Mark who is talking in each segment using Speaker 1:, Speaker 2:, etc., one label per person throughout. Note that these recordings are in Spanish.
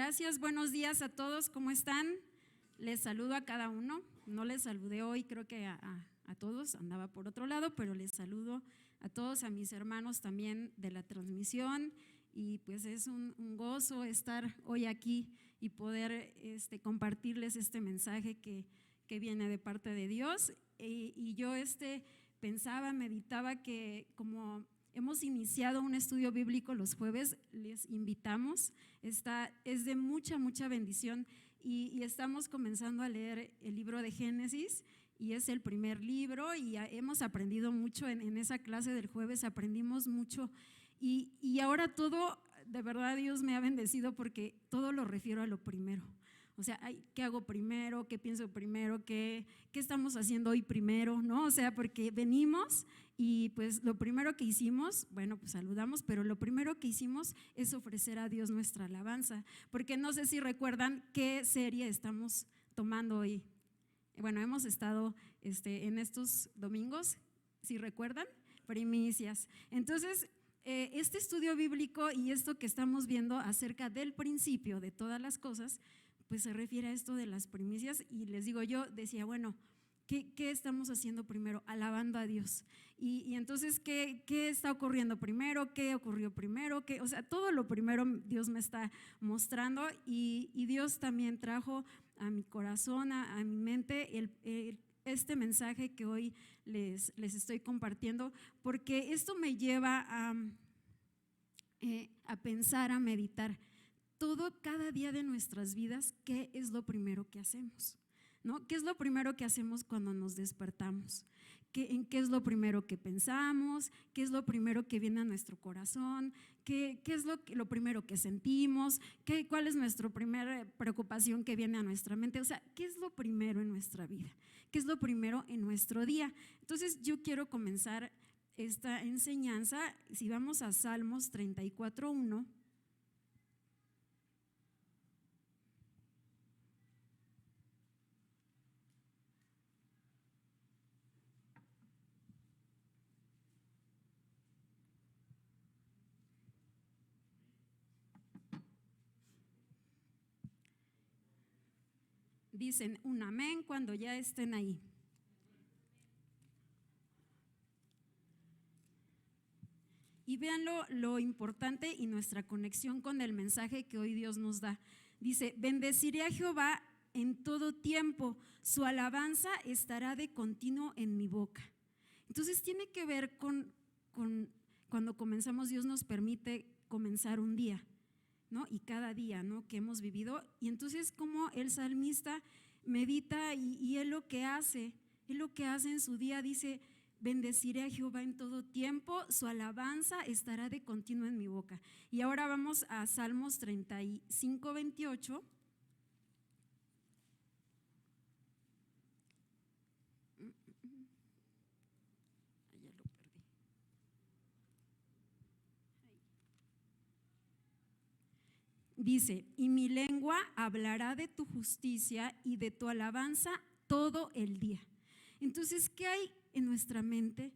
Speaker 1: Gracias, buenos días a todos, ¿cómo están? Les saludo a cada uno, no les saludé hoy, creo que a todos, andaba por otro lado, pero les saludo a todos, a mis hermanos también de la transmisión, y pues es un gozo estar hoy aquí y poder compartirles este mensaje que viene de parte de Dios. Y yo pensaba, meditaba que como hemos iniciado un estudio bíblico los jueves, les invitamos, es de mucha bendición y estamos comenzando a leer el libro de Génesis y es el primer libro y hemos aprendido mucho en esa clase del jueves, aprendimos mucho y ahora todo, de verdad Dios me ha bendecido porque todo lo refiero a lo primero. O sea, ¿qué hago primero? ¿Qué pienso primero? ¿Qué estamos haciendo hoy primero? ¿No? O sea, porque venimos y pues lo primero que hicimos, bueno, pues saludamos, pero lo primero que hicimos es ofrecer a Dios nuestra alabanza, porque no sé si recuerdan qué serie estamos tomando hoy. Bueno, hemos estado en estos domingos, si recuerdan, primicias. Entonces, este estudio bíblico y esto que estamos viendo acerca del principio de todas las cosas, pues se refiere a esto de las primicias y les digo, yo decía, bueno, ¿qué estamos haciendo primero? Alabando a Dios. Y entonces, ¿qué está ocurriendo primero? ¿Qué ocurrió primero? O sea, todo lo primero Dios me está mostrando y Dios también trajo a mi corazón, a mi mente este mensaje que hoy les estoy compartiendo, porque esto me lleva a pensar, a meditar. Cada día de nuestras vidas, ¿qué es lo primero que hacemos? ¿No? ¿Qué es lo primero que hacemos cuando nos despertamos? ¿En qué es lo primero que pensamos? ¿Qué es lo primero que viene a nuestro corazón? ¿Qué es lo primero que sentimos? ¿Cuál es nuestra primera preocupación que viene a nuestra mente? O sea, ¿qué es lo primero en nuestra vida? ¿Qué es lo primero en nuestro día? Entonces yo quiero comenzar esta enseñanza, si vamos a Salmos 34:1. Dicen un amén cuando ya estén ahí. Y vean lo importante y nuestra conexión con el mensaje que hoy Dios nos da. Dice, bendeciré a Jehová en todo tiempo, su alabanza estará de continuo en mi boca. Entonces tiene que ver con cuando comenzamos, Dios nos permite comenzar un día, ¿no? Y cada día, ¿no?, que hemos vivido. Y entonces como el salmista medita y él lo que hace en su día, dice, bendeciré a Jehová en todo tiempo, su alabanza estará de continuo en mi boca. Y ahora vamos a Salmos 35:28. Ya lo perdí. Dice, y mi lengua hablará de tu justicia y de tu alabanza todo el día. Entonces, ¿qué hay en nuestra mente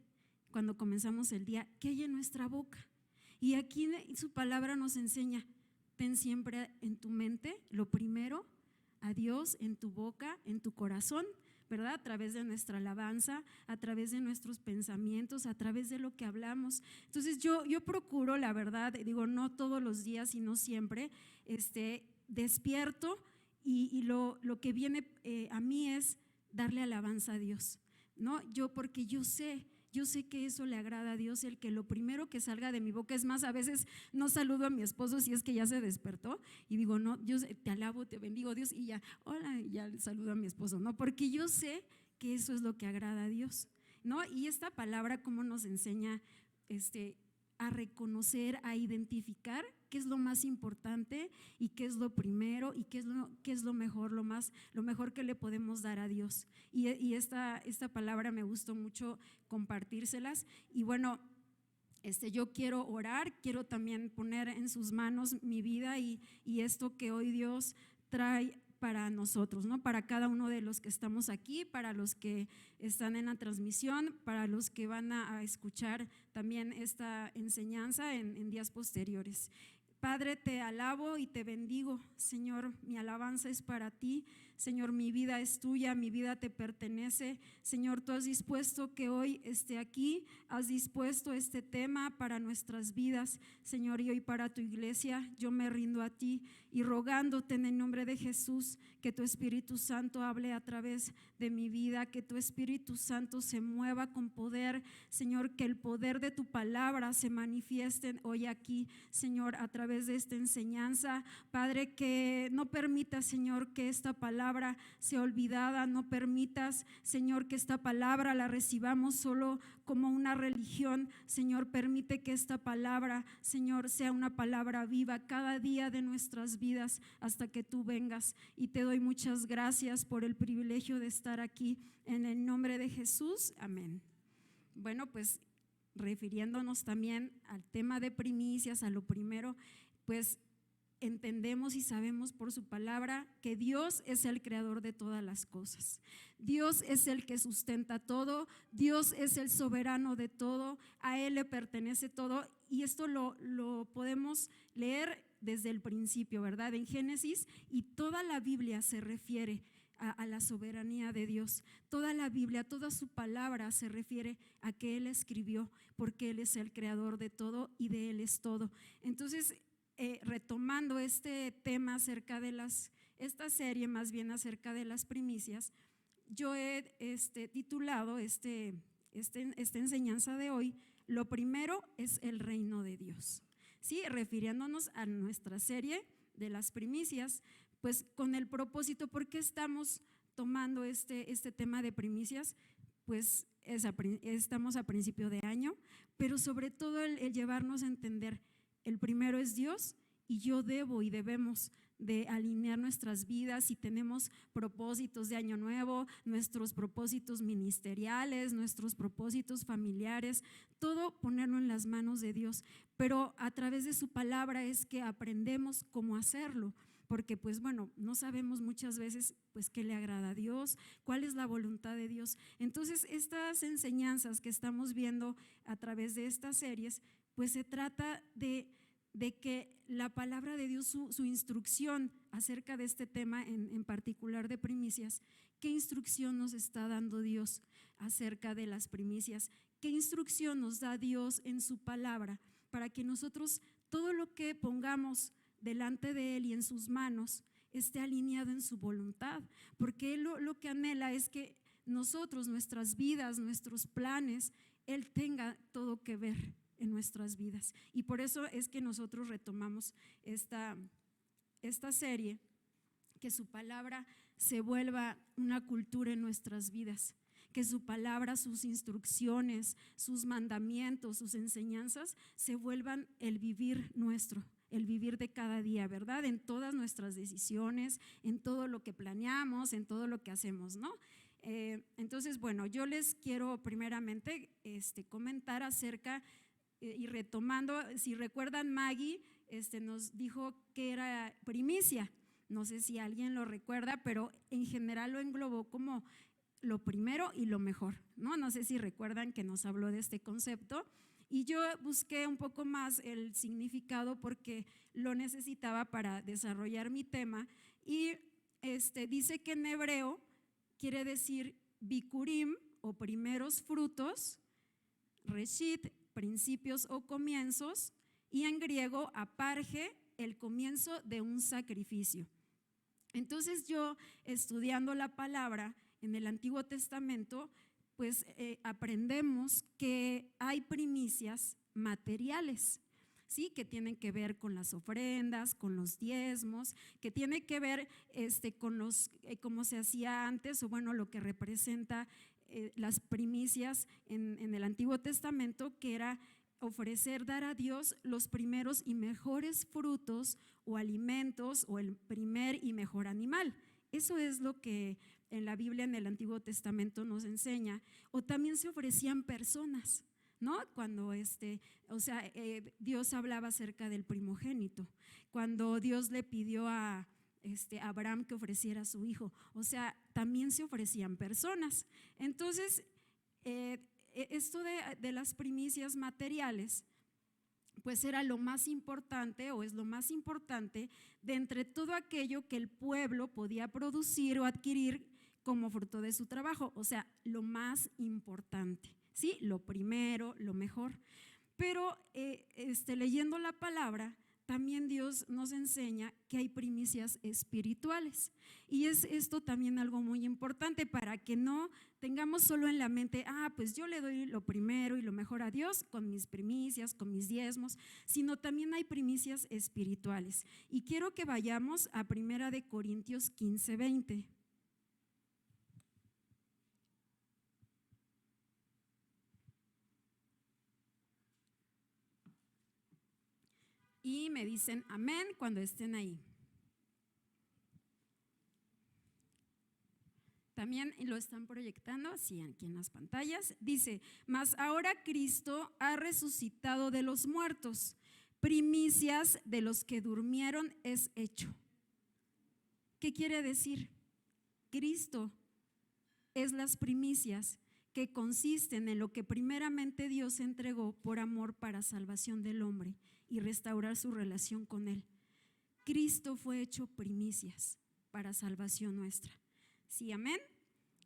Speaker 1: cuando comenzamos el día? ¿Qué hay en nuestra boca? Y aquí su palabra nos enseña, ten siempre en tu mente lo primero, a Dios en tu boca, en tu corazón, ¿verdad? A través de nuestra alabanza, a través de nuestros pensamientos, a través de lo que hablamos. Entonces yo procuro, la verdad, digo, no todos los días, sino siempre, despierto y lo que viene a mí es darle alabanza a Dios, ¿no? Porque yo sé que eso le agrada a Dios, el que lo primero que salga de mi boca. Es más, a veces no saludo a mi esposo si es que ya se despertó y digo, no, yo te alabo, te bendigo, Dios, y ya, hola, y ya saludo a mi esposo, ¿no? Porque yo sé que eso es lo que agrada a Dios, ¿no? Y esta palabra cómo nos enseña a reconocer, a identificar qué es lo más importante y qué es lo primero y qué es lo mejor, lo mejor que le podemos dar a Dios. Y esta palabra me gustó mucho compartírselas. Y bueno, yo quiero orar, quiero también poner en sus manos mi vida y esto que hoy Dios trae para nosotros, ¿no? Para cada uno de los que estamos aquí, para los que están en la transmisión, para los que van a escuchar también esta enseñanza en días posteriores. Padre, te alabo y te bendigo. Señor, mi alabanza es para ti. Señor, mi vida es tuya, mi vida te pertenece. Señor, tú has dispuesto que hoy esté aquí, has dispuesto este tema para nuestras vidas, Señor, y hoy para tu iglesia. Yo me rindo a ti y rogándote en el nombre de Jesús que tu Espíritu Santo hable a través de mi vida, que tu Espíritu Santo se mueva con poder, Señor, que el poder de tu palabra se manifieste hoy aquí, Señor, a través de esta enseñanza. Padre, que no permitas, Señor, que esta palabra sea olvidada, no permitas, Señor, que esta palabra la recibamos solo como una religión. Señor, permite que esta palabra, Señor, sea una palabra viva cada día de nuestras vidas hasta que tú vengas. Y te doy muchas gracias por el privilegio de estar aquí en el nombre de Jesús. Amén. Bueno, pues refiriéndonos también al tema de primicias, a lo primero, pues entendemos y sabemos por su palabra que Dios es el creador de todas las cosas. Dios es el que sustenta todo, Dios es el soberano de todo, a Él le pertenece todo, y esto lo podemos leer desde el principio, ¿verdad? En Génesis, y toda la Biblia se refiere a la soberanía de Dios. Toda la Biblia, toda su palabra se refiere a que Él escribió, porque Él es el creador de todo y de Él es todo. Entonces, retomando este tema acerca de esta serie más bien acerca de las primicias, yo he titulado esta enseñanza de hoy, lo primero es el reino de Dios. Sí, refiriéndonos a nuestra serie de las primicias, pues con el propósito, ¿por qué estamos tomando este tema de primicias? Pues estamos a principio de año, pero sobre todo el llevarnos a entender, el primero es Dios, y yo debo y debemos de alinear nuestras vidas. Si tenemos propósitos de año nuevo, nuestros propósitos ministeriales, nuestros propósitos familiares, todo ponerlo en las manos de Dios, pero a través de su palabra es que aprendemos cómo hacerlo. Porque pues bueno, no sabemos muchas veces pues qué le agrada a Dios, cuál es la voluntad de Dios. Entonces estas enseñanzas que estamos viendo a través de estas series, pues se trata de que la palabra de Dios, su instrucción acerca de este tema en particular de primicias, ¿qué instrucción nos está dando Dios acerca de las primicias? ¿Qué instrucción nos da Dios en su palabra para que nosotros todo lo que pongamos delante de Él y en sus manos esté alineado en su voluntad? Porque Él lo que anhela es que nosotros, nuestras vidas, nuestros planes, Él tenga todo que ver en nuestras vidas. Y por eso es que nosotros retomamos esta serie, que su palabra se vuelva una cultura en nuestras vidas, que su palabra, sus instrucciones, sus mandamientos, sus enseñanzas se vuelvan el vivir nuestro, el vivir de cada día, ¿verdad? En todas nuestras decisiones, en todo lo que planeamos, en todo lo que hacemos, ¿no? Entonces, bueno, yo les quiero primeramente comentar acerca, y retomando, si recuerdan, Maggie nos dijo que era primicia. No sé si alguien lo recuerda, pero en general lo englobó como lo primero y lo mejor, ¿no? No sé si recuerdan que nos habló de este concepto, y yo busqué un poco más el significado porque lo necesitaba para desarrollar mi tema, y dice que en hebreo quiere decir bikurim o primeros frutos, reshit, principios o comienzos, y en griego aparge, el comienzo de un sacrificio. Entonces yo, estudiando la palabra en el Antiguo Testamento, pues aprendemos que hay primicias materiales, ¿sí? Que tienen que ver con las ofrendas, con los diezmos, que tiene que ver con los como se hacía antes, o bueno, lo que representa las primicias en el Antiguo Testamento, que era ofrecer, dar a Dios los primeros y mejores frutos o alimentos, o el primer y mejor animal. Eso es lo que en la Biblia, en el Antiguo Testamento, nos enseña. O también se ofrecían personas, ¿no? Cuando Dios hablaba acerca del primogénito, cuando Dios le pidió a Abraham que ofreciera a su hijo, o sea, también se ofrecían personas. Entonces, esto de las primicias materiales pues era lo más importante o es lo más importante de entre todo aquello que el pueblo podía producir o adquirir como fruto de su trabajo, o sea, lo más importante, ¿sí? Lo primero, lo mejor. Pero leyendo la palabra, también Dios nos enseña que hay primicias espirituales. Y es esto también algo muy importante para que no tengamos solo en la mente, pues yo le doy lo primero y lo mejor a Dios con mis primicias, con mis diezmos, sino también hay primicias espirituales. Y quiero que vayamos a 1 Corintios 15:20. Y me dicen amén cuando estén ahí. También lo están proyectando, sí, aquí en las pantallas. Dice, mas ahora Cristo ha resucitado de los muertos, primicias de los que durmieron es hecho. ¿Qué quiere decir? Cristo es las primicias que consisten en lo que primeramente Dios entregó por amor para salvación del hombre y restaurar su relación con Él. Cristo fue hecho primicias para salvación nuestra. ¿Sí, amén?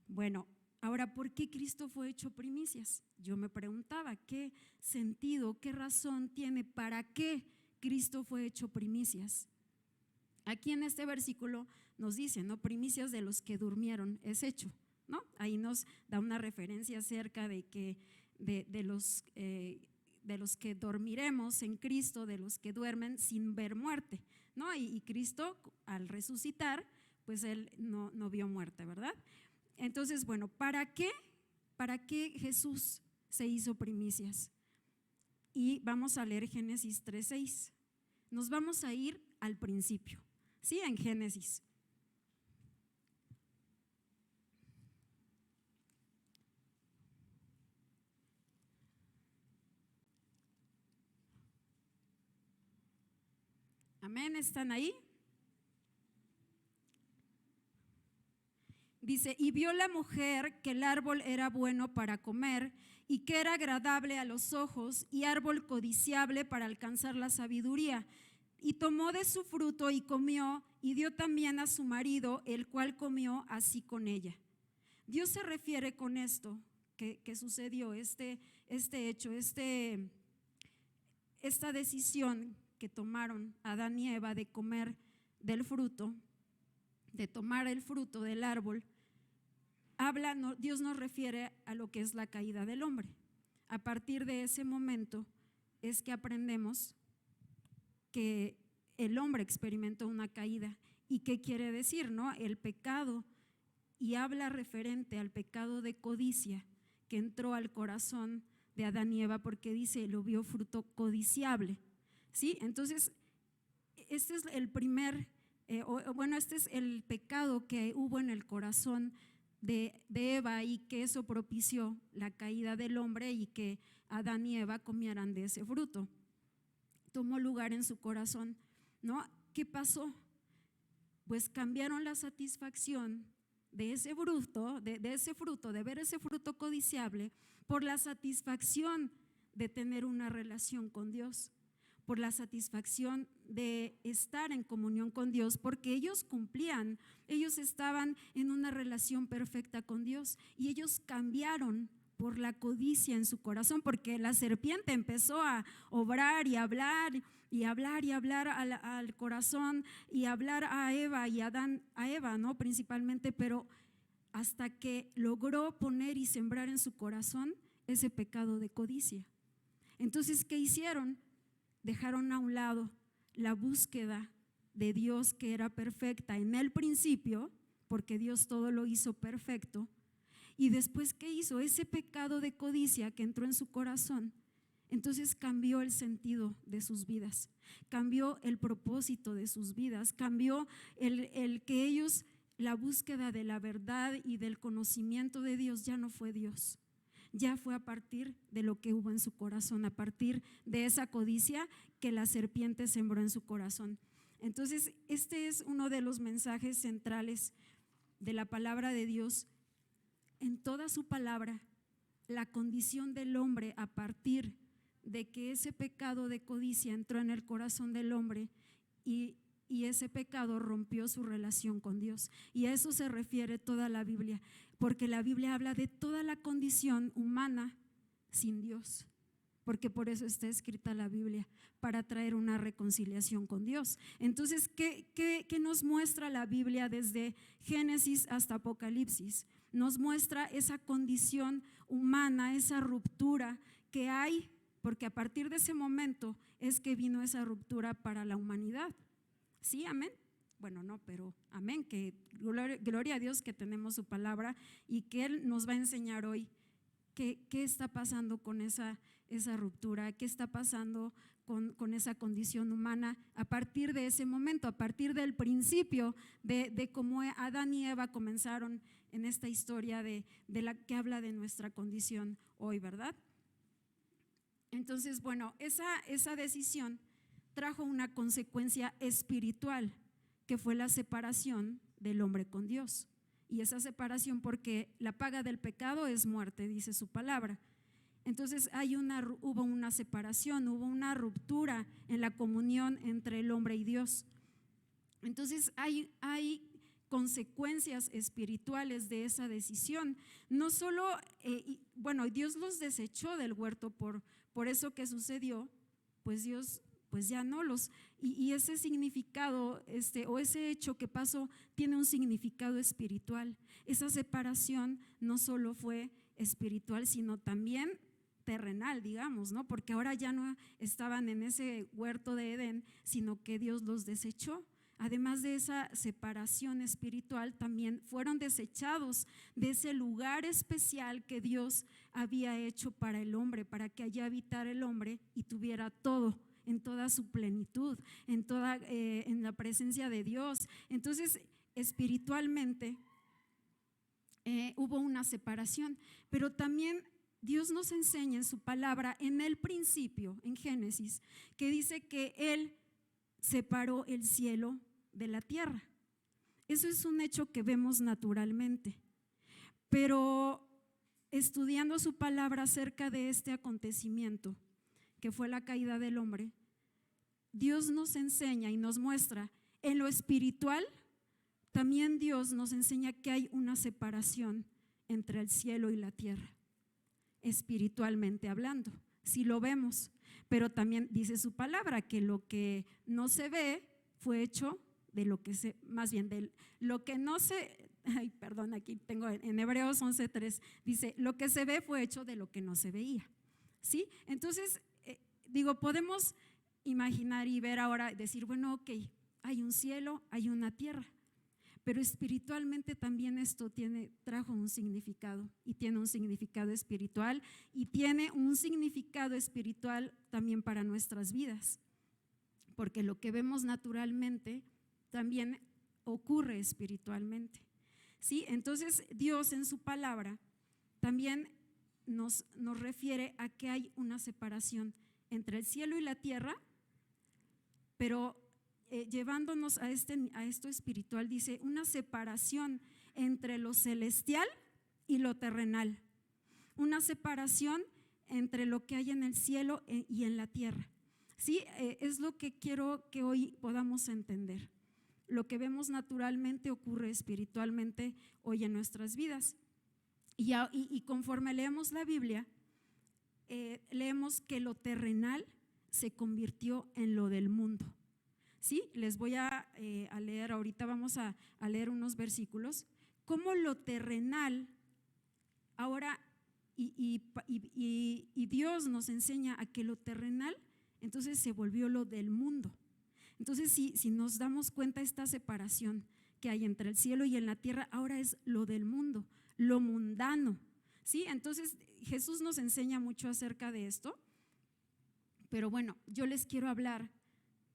Speaker 1: Bueno, ahora, ¿por qué Cristo fue hecho primicias? Yo me preguntaba, ¿qué sentido, qué razón tiene para qué Cristo fue hecho primicias? Aquí en este versículo nos dice, ¿no? Primicias de los que durmieron es hecho, ¿no? Ahí nos da una referencia acerca de que de los que dormiremos en Cristo, de los que duermen sin ver muerte, ¿no? Y Cristo al resucitar, pues Él no vio muerte, ¿verdad? Entonces, bueno, ¿para qué Jesús se hizo primicias? Y vamos a leer Génesis 3:6. Nos vamos a ir al principio, ¿sí? En Génesis. Amén, ¿están ahí? Dice, y vio la mujer que el árbol era bueno para comer y que era agradable a los ojos y árbol codiciable para alcanzar la sabiduría. Y tomó de su fruto y comió y dio también a su marido, el cual comió así con ella. Dios se refiere con esto que sucedió, este hecho, esta decisión que tomaron Adán y Eva de comer del fruto, de tomar el fruto del árbol, Dios nos refiere a lo que es la caída del hombre. A partir de ese momento es que aprendemos que el hombre experimentó una caída. ¿Y qué quiere decir? ¿No? El pecado, y habla referente al pecado de codicia que entró al corazón de Adán y Eva, porque dice, lo vio fruto codiciable, ¿sí? Entonces, este es el primer, este es el pecado que hubo en el corazón de Eva y que eso propició la caída del hombre y que Adán y Eva comieran de ese fruto. Tomó lugar en su corazón, ¿no? ¿Qué pasó? Pues cambiaron la satisfacción de ese fruto, de ver ese fruto codiciable, por la satisfacción de tener una relación con Dios, por la satisfacción de estar en comunión con Dios, porque ellos cumplían, ellos estaban en una relación perfecta con Dios y ellos cambiaron por la codicia en su corazón, porque la serpiente empezó a obrar y hablar y hablar y hablar al corazón y hablar a Eva y a Adán, a Eva, ¿no? Principalmente, pero hasta que logró poner y sembrar en su corazón ese pecado de codicia. Entonces, ¿qué hicieron? Dejaron a un lado la búsqueda de Dios, que era perfecta en el principio, porque Dios todo lo hizo perfecto. Y después, ¿qué hizo? Ese pecado de codicia que entró en su corazón, entonces cambió el sentido de sus vidas, cambió el propósito de sus vidas, cambió el que ellos, la búsqueda de la verdad y del conocimiento de Dios ya no fue Dios, ya fue a partir de lo que hubo en su corazón, a partir de esa codicia que la serpiente sembró en su corazón. Entonces, este es uno de los mensajes centrales de la palabra de Dios. En toda su palabra, la condición del hombre a partir de que ese pecado de codicia entró en el corazón del hombre y ese pecado rompió su relación con Dios. Y a eso se refiere toda la Biblia, porque la Biblia habla de toda la condición humana sin Dios, porque por eso está escrita la Biblia, para traer una reconciliación con Dios. Entonces, ¿qué nos muestra la Biblia desde Génesis hasta Apocalipsis? Nos muestra esa condición humana, esa ruptura que hay, porque a partir de ese momento es que vino esa ruptura para la humanidad. ¿Sí? Amén. Bueno, no, pero amén, que gloria a Dios que tenemos su palabra y que Él nos va a enseñar hoy qué está pasando con esa ruptura, qué está pasando con esa condición humana a partir de ese momento, a partir del principio de cómo Adán y Eva comenzaron en esta historia de la que habla de nuestra condición hoy, ¿verdad? Entonces, bueno, esa decisión trajo una consecuencia espiritual, que fue la separación del hombre con Dios. Y esa separación, porque la paga del pecado es muerte, dice su palabra. Entonces hubo una separación, hubo una ruptura en la comunión entre el hombre y Dios. Entonces hay consecuencias espirituales de esa decisión. No solo, Dios los desechó del huerto por eso que sucedió, pues Dios ya no los, y ese significado o ese hecho que pasó tiene un significado espiritual. Esa separación no solo fue espiritual, sino también terrenal, digamos, ¿no? Porque ahora ya no estaban en ese huerto de Edén, sino que Dios los desechó. Además de esa separación espiritual, también fueron desechados de ese lugar especial que Dios había hecho para el hombre, para que allí habitara el hombre y tuviera todo, en toda su plenitud, en la presencia de Dios. Entonces, espiritualmente hubo una separación, pero también Dios nos enseña en su palabra, en el principio, en Génesis, que dice que Él separó el cielo de la tierra. Eso es un hecho que vemos naturalmente, pero estudiando su palabra acerca de este acontecimiento, que fue la caída del hombre, Dios nos enseña y nos muestra en lo espiritual. También Dios nos enseña que hay una separación entre el cielo y la tierra, espiritualmente hablando, si lo vemos. Pero también dice su palabra que lo que no se ve fue hecho de lo que se, más bien de lo que no se, aquí tengo en Hebreos 11:3, dice, lo que se ve fue hecho de lo que no se veía. ¿Sí? Entonces, podemos imaginar y ver ahora, decir, bueno, ok, hay un cielo, hay una tierra, pero espiritualmente también esto trajo un significado, y tiene un significado espiritual, y tiene un significado espiritual también para nuestras vidas, porque lo que vemos naturalmente también ocurre espiritualmente. ¿Sí? Entonces Dios en su palabra también nos refiere a que hay una separación entre el cielo y la tierra, pero llevándonos a esto espiritual, dice una separación entre lo celestial y lo terrenal, una separación entre lo que hay en el cielo y en la tierra. Sí, es lo que quiero que hoy podamos entender. Lo que vemos naturalmente ocurre espiritualmente hoy en nuestras vidas. Y conforme leemos la Biblia, leemos que lo terrenal se convirtió en lo del mundo. Sí, les voy a leer, ahorita vamos a leer unos versículos, cómo lo terrenal ahora, y Dios nos enseña a que lo terrenal entonces se volvió lo del mundo. Entonces, si nos damos cuenta, esta separación que hay entre el cielo y en la tierra ahora es lo del mundo, lo mundano. ¿Sí? Entonces Jesús nos enseña mucho acerca de esto, pero bueno, yo les quiero hablar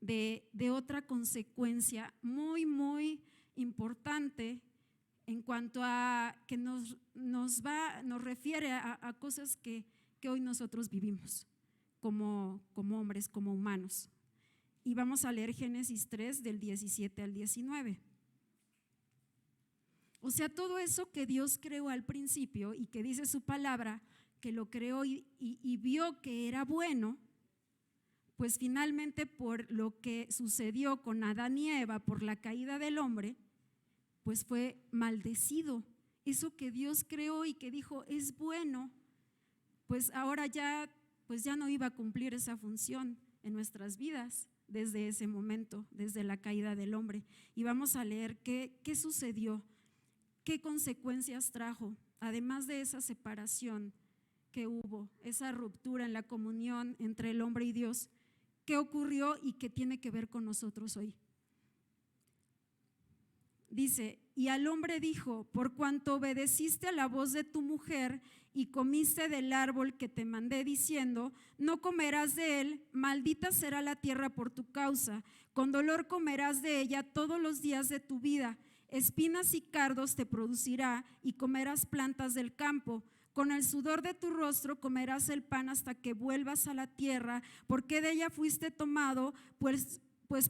Speaker 1: de otra consecuencia muy, muy importante en cuanto a que nos refiere a cosas que hoy nosotros vivimos como hombres, como humanos. Y vamos a leer Génesis 3 del 17 al 19. O sea, todo eso que Dios creó al principio y que dice su palabra que lo creó y vio que era bueno, pues finalmente por lo que sucedió con Adán y Eva, por la caída del hombre, pues fue maldecido. Eso que Dios creó y que dijo es bueno, pues ahora pues ya no iba a cumplir esa función en nuestras vidas desde ese momento, desde la caída del hombre. Y vamos a leer qué sucedió, qué consecuencias trajo, además de esa separación que hubo, esa ruptura en la comunión entre el hombre y Dios, qué ocurrió y qué tiene que ver con nosotros hoy. Dice, y al hombre dijo, por cuanto obedeciste a la voz de tu mujer y comiste del árbol que te mandé diciendo, no comerás de él, maldita será la tierra por tu causa, con dolor comerás de ella todos los días de tu vida, espinas y cardos te producirá y comerás plantas del campo. Con el sudor de tu rostro comerás el pan hasta que vuelvas a la tierra, porque de ella fuiste tomado, pues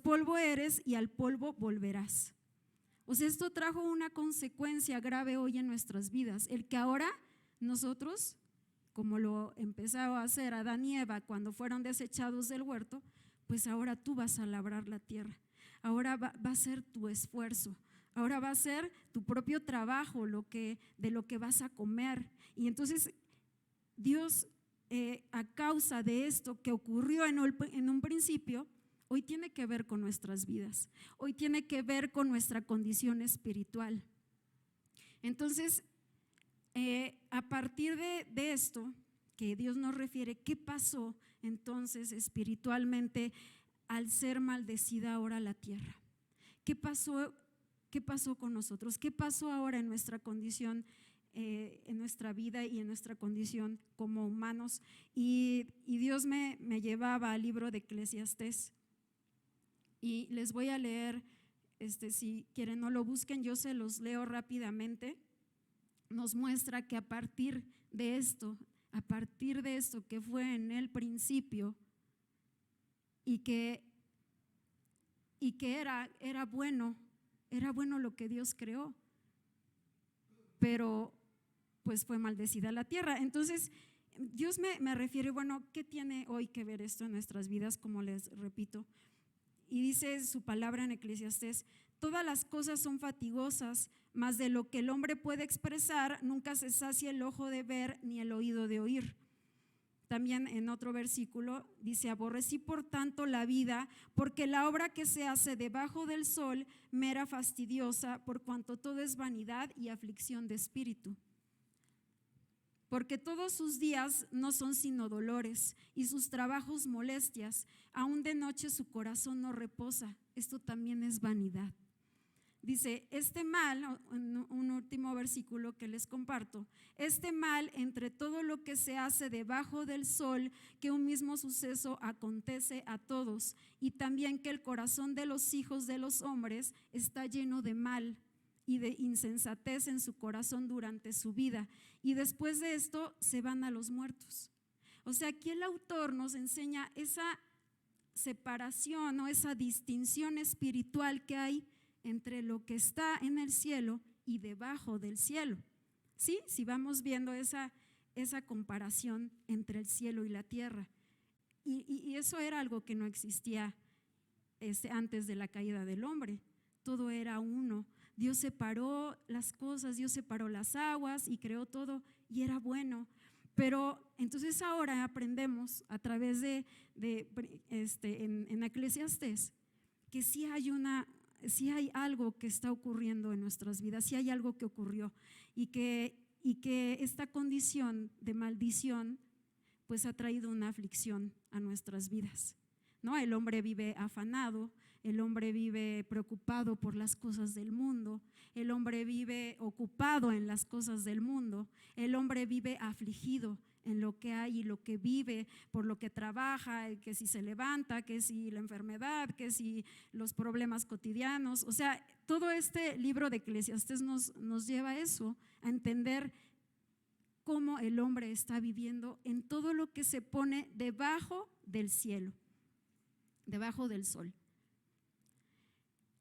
Speaker 1: polvo eres y al polvo volverás. O sea, esto trajo una consecuencia grave hoy en nuestras vidas, el que ahora nosotros, como lo empezaron a hacer Adán y Eva cuando fueron desechados del huerto, pues ahora tú vas a labrar la tierra, ahora va a ser tu esfuerzo, ahora va a ser tu propio trabajo de lo que vas a comer. Y entonces Dios, a causa de esto que ocurrió en un principio, hoy tiene que ver con nuestras vidas, hoy tiene que ver con nuestra condición espiritual. Entonces, a partir de esto que Dios nos refiere, ¿qué pasó entonces espiritualmente al ser maldecida ahora la tierra? ¿Qué pasó con nosotros? ¿Qué pasó ahora en nuestra condición, en nuestra vida y en nuestra condición como humanos? Y Dios me llevaba al libro de Eclesiastés. Y les voy a leer, si quieren no lo busquen, yo se los leo rápidamente. Nos muestra que a partir de esto que fue en el principio y que era bueno lo que Dios creó, pero pues fue maldecida la tierra. Entonces Dios me refiere, bueno, ¿qué tiene hoy que ver esto en nuestras vidas? Como les repito, y dice su palabra en Eclesiastés, todas las cosas son fatigosas, mas de lo que el hombre puede expresar nunca se sacia el ojo de ver ni el oído de oír. También en otro versículo dice, aborrecí por tanto la vida, porque la obra que se hace debajo del sol me era fastidiosa, por cuanto todo es vanidad y aflicción de espíritu. Porque todos sus días no son sino dolores y sus trabajos molestias, aún de noche su corazón no reposa. Esto también es vanidad. Dice, este mal, un último versículo que les comparto, este mal entre todo lo que se hace debajo del sol, que un mismo suceso acontece a todos, y también que el corazón de los hijos de los hombres está lleno de mal y de insensatez en su corazón durante su vida, y después de esto se van a los muertos. O sea, aquí el autor nos enseña esa separación o esa distinción espiritual que hay entre lo que está en el cielo y debajo del cielo. ¿Sí? Si vamos viendo esa comparación entre el cielo y la tierra. Y eso era algo que no existía antes de la caída del hombre. Todo era uno. Dios separó las cosas, Dios separó las aguas y creó todo y era bueno. Pero entonces ahora aprendemos a través en Eclesiastés que sí hay algo que está ocurriendo en nuestras vidas, sí hay algo que ocurrió y que esta condición de maldición pues ha traído una aflicción a nuestras vidas, ¿no? El hombre vive afanado, el hombre vive preocupado por las cosas del mundo, el hombre vive ocupado en las cosas del mundo, el hombre vive afligido en lo que hay y lo que vive, por lo que trabaja, que si se levanta, que si la enfermedad, que si los problemas cotidianos. O sea, todo este libro de Eclesiastés nos lleva a eso, a entender cómo el hombre está viviendo en todo lo que se pone debajo del cielo, debajo del sol.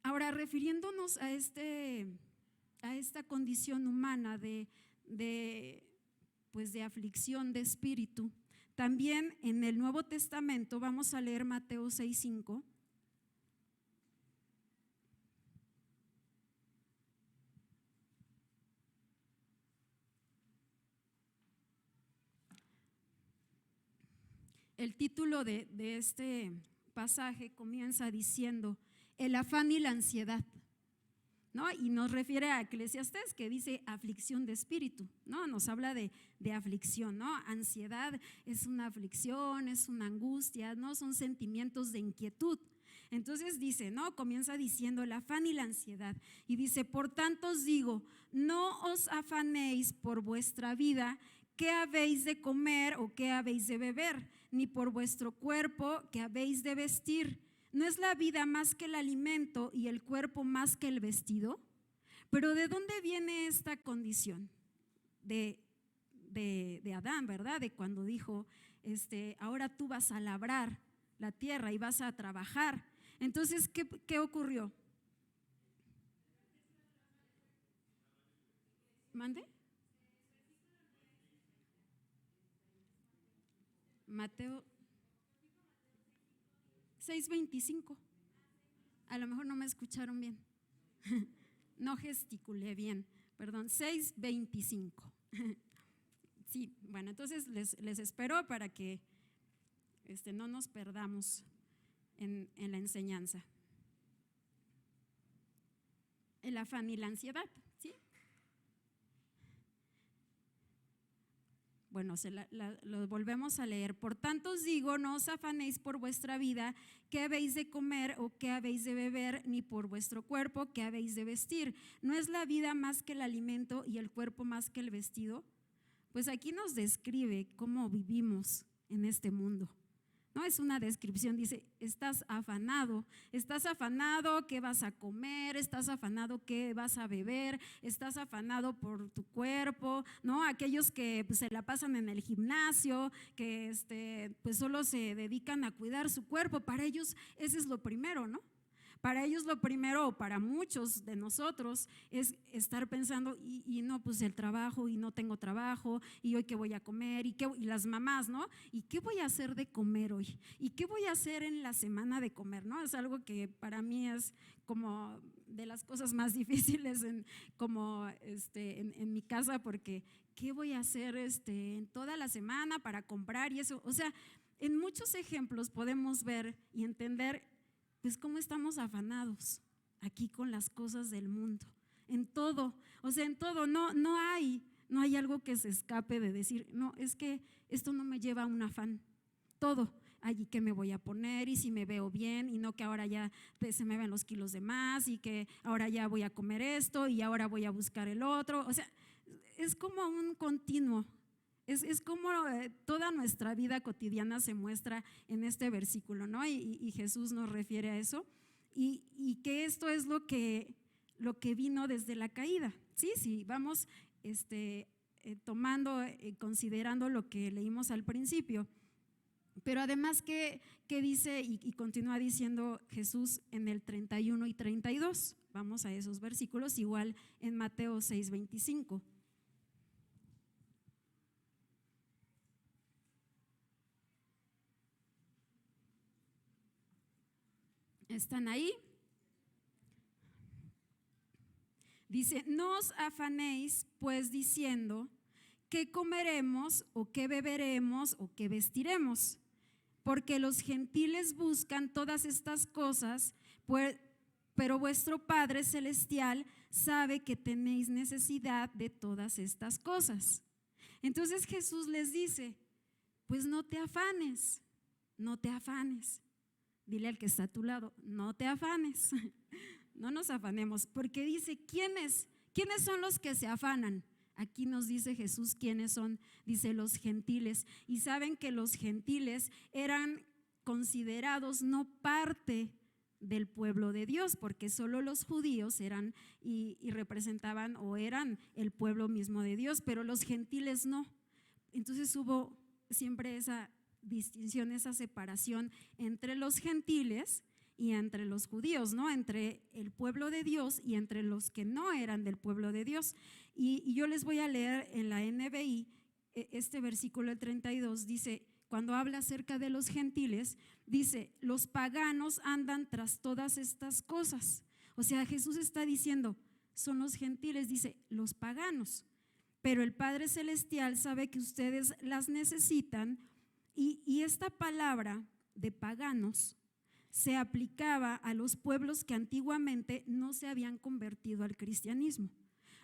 Speaker 1: Ahora, refiriéndonos a esta condición humana de pues de aflicción de espíritu. También en el Nuevo Testamento vamos a leer Mateo 6:5. El título de este pasaje comienza diciendo el afán y la ansiedad, ¿no? Y nos refiere a Eclesiastés, que dice aflicción de espíritu, ¿no? Nos habla de aflicción, ¿no? Ansiedad es una aflicción, es una angustia, ¿no? Son sentimientos de inquietud. Entonces dice, ¿no? Comienza diciendo el afán y la ansiedad. Y dice, por tanto os digo, no os afanéis por vuestra vida, qué habéis de comer o qué habéis de beber, ni por vuestro cuerpo, qué habéis de vestir. ¿No es la vida más que el alimento y el cuerpo más que el vestido? Pero ¿de dónde viene esta condición? De Adán, ¿verdad? De cuando dijo, ahora tú vas a labrar la tierra y vas a trabajar. Entonces, ¿qué ocurrió? ¿Mande? Mateo 6:25. A lo mejor no me escucharon bien. No gesticulé bien, perdón, 6:25. Sí, bueno, entonces les espero para que no nos perdamos en la enseñanza. El afán y la ansiedad, ¿sí? Bueno, lo volvemos a leer. Por tanto os digo, no os afanéis por vuestra vida, qué habéis de comer o qué habéis de beber, ni por vuestro cuerpo, qué habéis de vestir. ¿No es la vida más que el alimento y el cuerpo más que el vestido? Pues aquí nos describe cómo vivimos en este mundo. No es una descripción, dice, estás afanado, ¿qué vas a comer? Estás afanado, ¿qué vas a beber? Estás afanado por tu cuerpo, ¿no? Aquellos que pues, se la pasan en el gimnasio, que pues solo se dedican a cuidar su cuerpo, para ellos ese es lo primero, ¿no? Para ellos lo primero, o para muchos de nosotros, es estar pensando, y no, pues el trabajo, y no tengo trabajo, y hoy qué voy a comer, y las mamás, ¿no? ¿Y qué voy a hacer de comer hoy? ¿Y qué voy a hacer en la semana de comer? ¿No? Es algo que para mí es como de las cosas más difíciles en mi casa, porque ¿qué voy a hacer en toda la semana para comprar? Y eso, o sea, en muchos ejemplos podemos ver y entender pues cómo estamos afanados aquí con las cosas del mundo, en todo, o sea, en todo, no hay algo que se escape de decir, no, es que esto no me lleva a un afán, todo, allí que me voy a poner y si me veo bien y no que ahora ya se me ven los kilos de más y que ahora ya voy a comer esto y ahora voy a buscar el otro, o sea, es como un continuo. Es como toda nuestra vida cotidiana se muestra en este versículo, ¿no? Y Jesús nos refiere a eso y que esto es lo que vino desde la caída, ¿sí? Vamos tomando, considerando lo que leímos al principio. Pero además, ¿qué dice y continúa diciendo Jesús en el 31 y 32? Vamos a esos versículos, igual en Mateo 6:25. ¿Están ahí? Dice, no os afanéis pues diciendo qué comeremos o qué beberemos o qué vestiremos, porque los gentiles buscan todas estas cosas, pero vuestro Padre Celestial sabe que tenéis necesidad de todas estas cosas. Entonces Jesús les dice, pues no te afanes, no te afanes. Dile al que está a tu lado, no te afanes, no nos afanemos, porque dice, ¿quiénes son los que se afanan? Aquí nos dice Jesús quiénes son, dice los gentiles, y saben que los gentiles eran considerados no parte del pueblo de Dios, porque solo los judíos eran y representaban o eran el pueblo mismo de Dios, pero los gentiles no. Entonces hubo siempre esa distinción, esa separación entre los gentiles y entre los judíos, ¿no? Entre el pueblo de Dios y entre los que no eran del pueblo de Dios. Y yo les voy a leer en la NBI este versículo el 32 dice, cuando habla acerca de los gentiles, dice, los paganos andan tras todas estas cosas. O sea, Jesús está diciendo, son los gentiles, dice, los paganos. Pero el Padre Celestial sabe que ustedes las necesitan, y esta palabra de paganos se aplicaba a los pueblos que antiguamente no se habían convertido al cristianismo,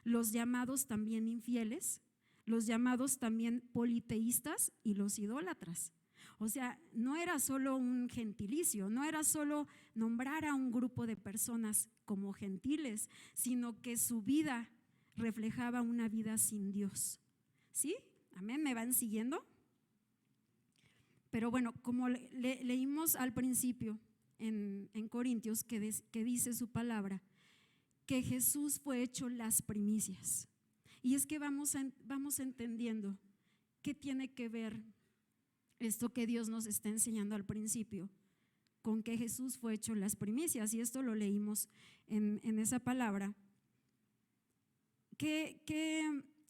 Speaker 1: los llamados también infieles, los llamados también politeístas y los idólatras. O sea, no era solo un gentilicio, no era solo nombrar a un grupo de personas como gentiles, sino que su vida reflejaba una vida sin Dios. ¿Sí? Amén, ¿me van siguiendo? Pero bueno, como leímos al principio en Corintios, que dice su palabra, que Jesús fue hecho las primicias. Y es que vamos entendiendo qué tiene que ver esto que Dios nos está enseñando al principio con que Jesús fue hecho las primicias, y esto lo leímos en esa palabra, que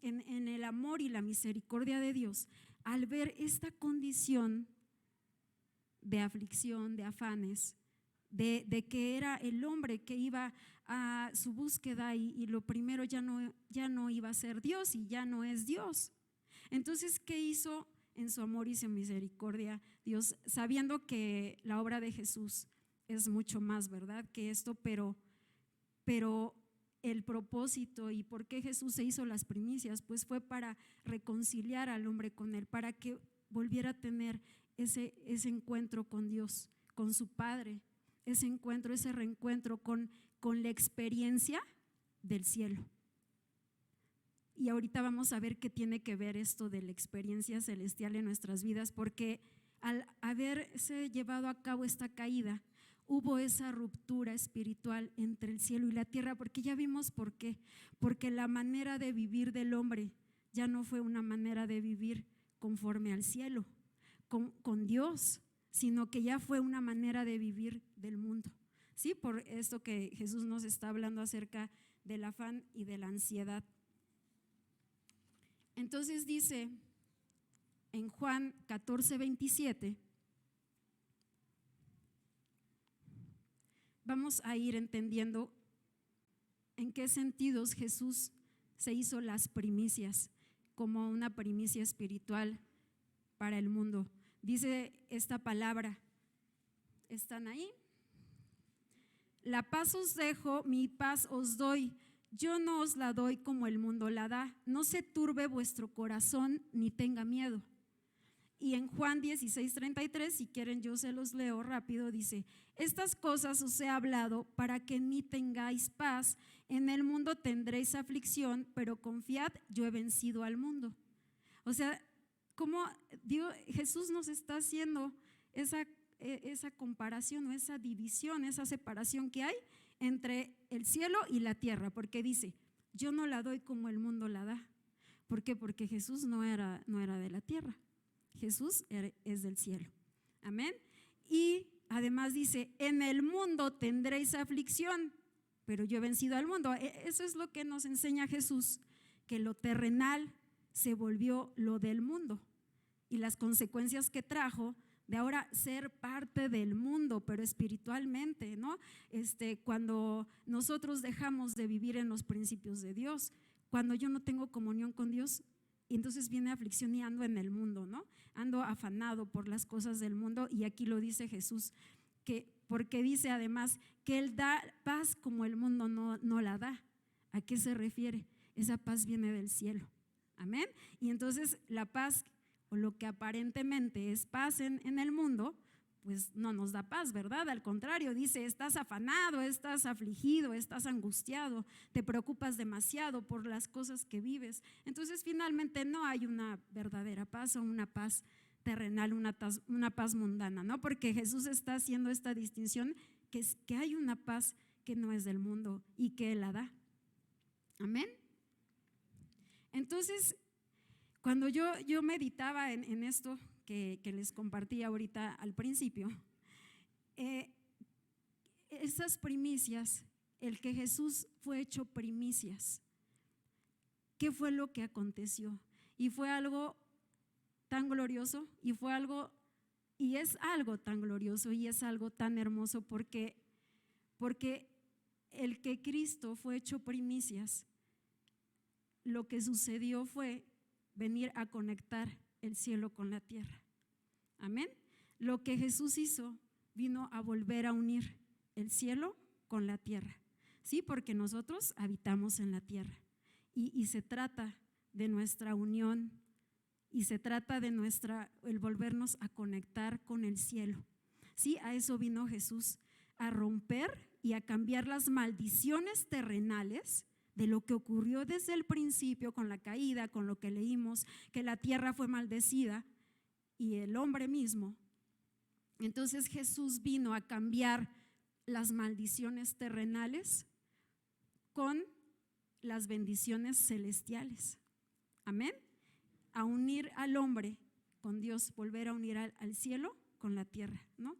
Speaker 1: en el amor y la misericordia de Dios, al ver esta condición de aflicción, de afanes, de que era el hombre que iba a su búsqueda y lo primero ya no iba a ser Dios y ya no es Dios. Entonces, ¿qué hizo en su amor y su misericordia Dios? Sabiendo que la obra de Jesús es mucho más, ¿verdad?, que esto, pero el propósito y por qué Jesús se hizo las primicias, pues fue para reconciliar al hombre con él, para que volviera a tener ese encuentro con Dios, con su Padre, ese encuentro, ese reencuentro con la experiencia del cielo. Y ahorita vamos a ver qué tiene que ver esto de la experiencia celestial en nuestras vidas, porque al haberse llevado a cabo esta caída, hubo esa ruptura espiritual entre el cielo y la tierra, porque ya vimos por qué, porque la manera de vivir del hombre ya no fue una manera de vivir conforme al cielo, con Dios, sino que ya fue una manera de vivir del mundo. Sí, por esto que Jesús nos está hablando acerca del afán y de la ansiedad. Entonces dice en Juan 14:27, vamos a ir entendiendo en qué sentidos Jesús se hizo las primicias como una primicia espiritual para el mundo. Dice esta palabra, ¿están ahí? La paz os dejo, mi paz os doy. Yo no os la doy como el mundo la da. No se turbe vuestro corazón ni tenga miedo. Y en Juan 16:33, si quieren yo se los leo rápido, dice: estas cosas os he hablado para que en mí tengáis paz. En el mundo tendréis aflicción, pero confiad, yo he vencido al mundo. O sea, como Jesús nos está haciendo esa comparación o esa división, esa separación que hay entre el cielo y la tierra, porque dice, yo no la doy como el mundo la da. ¿Por qué? Porque Jesús no era de la tierra, Jesús es del cielo. Amén. Y además dice, en el mundo tendréis aflicción, pero yo he vencido al mundo. Eso es lo que nos enseña Jesús, que lo terrenal se volvió lo del mundo y las consecuencias que trajo de ahora ser parte del mundo, pero espiritualmente, ¿no? Cuando nosotros dejamos de vivir en los principios de Dios, cuando yo no tengo comunión con Dios, y entonces viene aflicción y ando en el mundo, ¿no? Ando afanado por las cosas del mundo, y aquí lo dice Jesús, porque dice además que Él da paz como el mundo no la da. ¿A qué se refiere? Esa paz viene del cielo. Amén. Y entonces la paz, o lo que aparentemente es paz en el mundo, pues no nos da paz, ¿verdad? Al contrario, dice, estás afanado, estás afligido, estás angustiado, te preocupas demasiado por las cosas que vives. Entonces finalmente no hay una verdadera paz o una paz terrenal, una paz mundana, ¿no? Porque Jesús está haciendo esta distinción, que hay una paz que no es del mundo y que Él la da. Amén. Entonces, cuando yo meditaba en esto que les compartí ahorita al principio, esas primicias, el que Jesús fue hecho primicias, ¿qué fue lo que aconteció? Y fue algo tan glorioso y fue algo, y es algo tan glorioso y es algo tan hermoso porque el que Cristo fue hecho primicias, lo que sucedió fue venir a conectar el cielo con la tierra. Amén. Lo que Jesús hizo vino a volver a unir el cielo con la tierra. Sí, porque nosotros habitamos en la tierra y se trata de nuestra unión y se trata de el volvernos a conectar con el cielo. Sí, a eso vino Jesús, a romper y a cambiar las maldiciones terrenales de lo que ocurrió desde el principio con la caída, con lo que leímos, que la tierra fue maldecida y el hombre mismo. Entonces Jesús vino a cambiar las maldiciones terrenales con las bendiciones celestiales. Amén. A unir al hombre con Dios, volver a unir al cielo con la tierra, ¿no?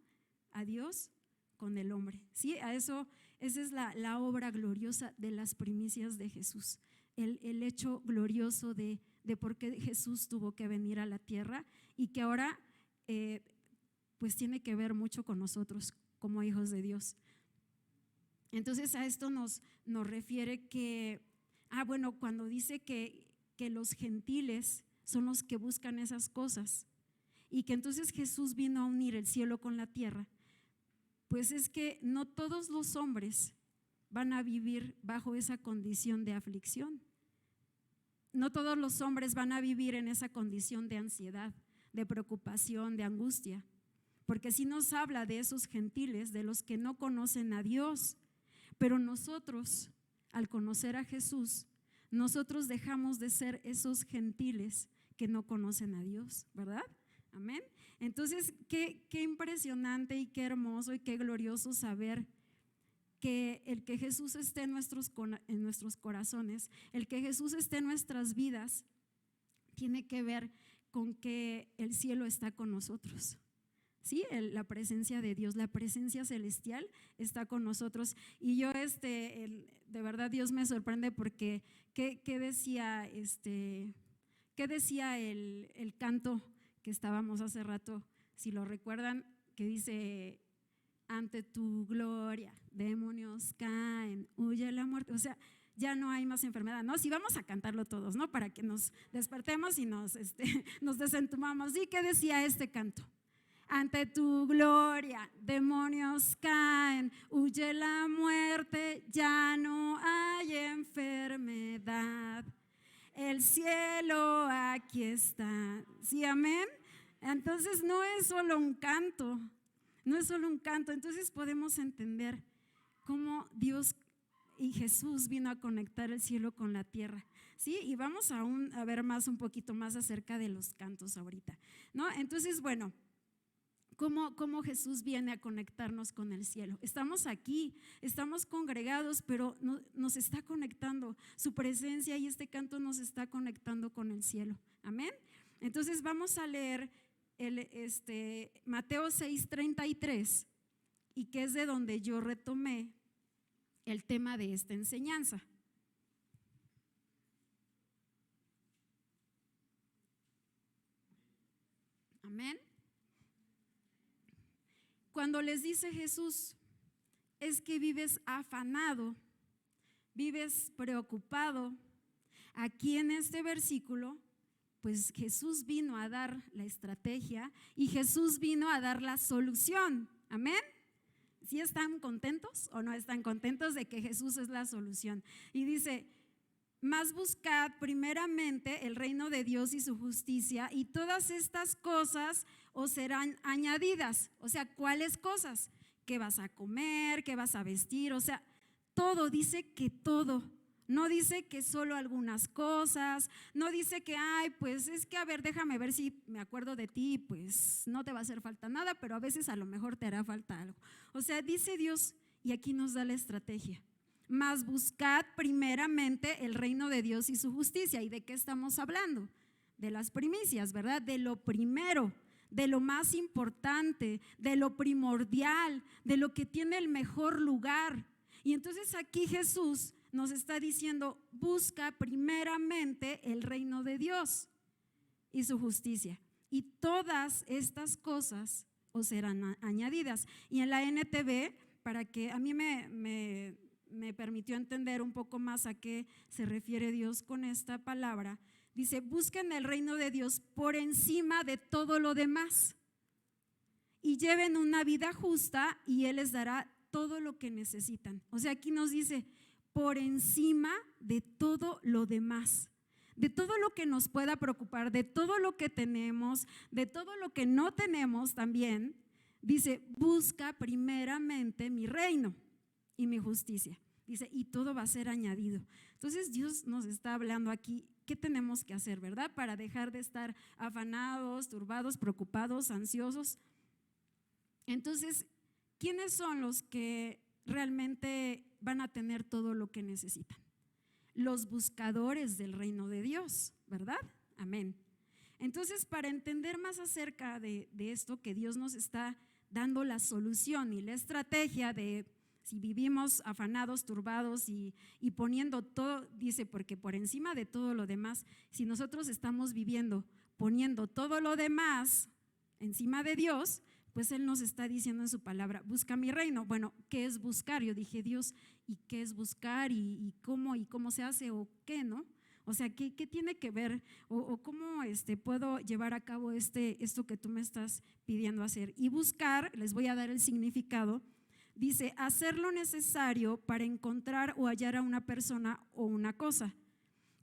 Speaker 1: A Dios con el hombre. Sí, esa es la obra gloriosa de las primicias de Jesús, el hecho glorioso de por qué Jesús tuvo que venir a la tierra y que ahora pues tiene que ver mucho con nosotros como hijos de Dios. Entonces a esto nos refiere que, bueno, cuando dice que los gentiles son los que buscan esas cosas y que entonces Jesús vino a unir el cielo con la tierra, pues es que no todos los hombres van a vivir bajo esa condición de aflicción. No todos los hombres van a vivir en esa condición de ansiedad, de preocupación, de angustia, porque sí nos habla de esos gentiles, de los que no conocen a Dios. Pero nosotros, al conocer a Jesús, nosotros dejamos de ser esos gentiles que no conocen a Dios, ¿verdad? Amén. Entonces, qué impresionante y qué hermoso y qué glorioso saber que el que Jesús esté en nuestros corazones, el que Jesús esté en nuestras vidas, tiene que ver con que el cielo está con nosotros. Sí, la presencia de Dios, la presencia celestial está con nosotros. Y yo de verdad Dios me sorprende porque ¿qué decía el canto que estábamos hace rato? Si lo recuerdan, que dice: ante tu gloria, demonios caen, huye la muerte. O sea, ya no hay más enfermedad, ¿no? Si vamos a cantarlo todos, ¿no? Para que nos despertemos y nos desentumamos. ¿Y qué decía este canto? Ante tu gloria, demonios caen, huye la muerte, ya no hay enfermedad. El cielo aquí está. ¿Sí, amén? Entonces no es solo un canto, no es solo un canto. Entonces podemos entender cómo Dios y Jesús vino a conectar el cielo con la tierra. Sí, y vamos a ver un poquito más acerca de los cantos ahorita, ¿no? Entonces, bueno, ¿cómo Jesús viene a conectarnos con el cielo? Estamos aquí, estamos congregados, pero nos está conectando su presencia y este canto nos está conectando con el cielo. Amén. Entonces vamos a leer Mateo 6:33, y que es de donde yo retomé el tema de esta enseñanza. Amén. Cuando les dice Jesús, es que vives afanado, vives preocupado, aquí en este versículo, pues Jesús vino a dar la estrategia y Jesús vino a dar la solución. Amén. ¿Sí están contentos o no están contentos de que Jesús es la solución? Y dice: más buscad primeramente el reino de Dios y su justicia, y todas estas cosas os serán añadidas. O sea, ¿cuáles cosas? ¿Qué vas a comer? ¿Qué vas a vestir? O sea, todo, dice que todo. No dice que solo algunas cosas, no dice que, pues es que a ver, déjame ver si me acuerdo de ti, pues no te va a hacer falta nada, pero a veces a lo mejor te hará falta algo. O sea, dice Dios, y aquí nos da la estrategia: mas buscad primeramente el reino de Dios y su justicia. ¿Y de qué estamos hablando? De las primicias, ¿verdad? De lo primero, de lo más importante, de lo primordial, de lo que tiene el mejor lugar. Y entonces aquí Jesús nos está diciendo: busca primeramente el reino de Dios y su justicia. y todas estas cosas os serán añadidas. Y en la NTV, para que a mí me permitió entender un poco más a qué se refiere Dios con esta palabra, dice: busquen el reino de Dios por encima de todo lo demás y lleven una vida justa y Él les dará todo lo que necesitan. O sea, aquí nos dice por encima de todo lo demás, de todo lo que nos pueda preocupar, de todo lo que tenemos, de todo lo que no tenemos también. Dice: busca primeramente mi reino y mi justicia. Dice: y todo va a ser añadido. Entonces Dios nos está hablando aquí, ¿qué tenemos que hacer, verdad? Para dejar de estar afanados, turbados, preocupados, ansiosos. Entonces, ¿quiénes son los que realmente van a tener todo lo que necesitan? Los buscadores del reino de Dios, ¿verdad? Amén. Entonces, para entender más acerca de esto, que Dios nos está dando la solución y la estrategia de si vivimos afanados, turbados y poniendo todo, dice, porque por encima de todo lo demás, si nosotros estamos viviendo poniendo todo lo demás encima de Dios, pues Él nos está diciendo en su palabra: busca mi reino. Bueno, ¿qué es buscar? Yo dije: Dios, ¿y qué es buscar? ¿Y cómo se hace? ¿O qué, no? O sea, ¿qué tiene que ver? ¿O cómo puedo llevar a cabo esto que tú me estás pidiendo hacer? Y buscar, les voy a dar el significado. Dice: hacer lo necesario para encontrar o hallar a una persona o una cosa.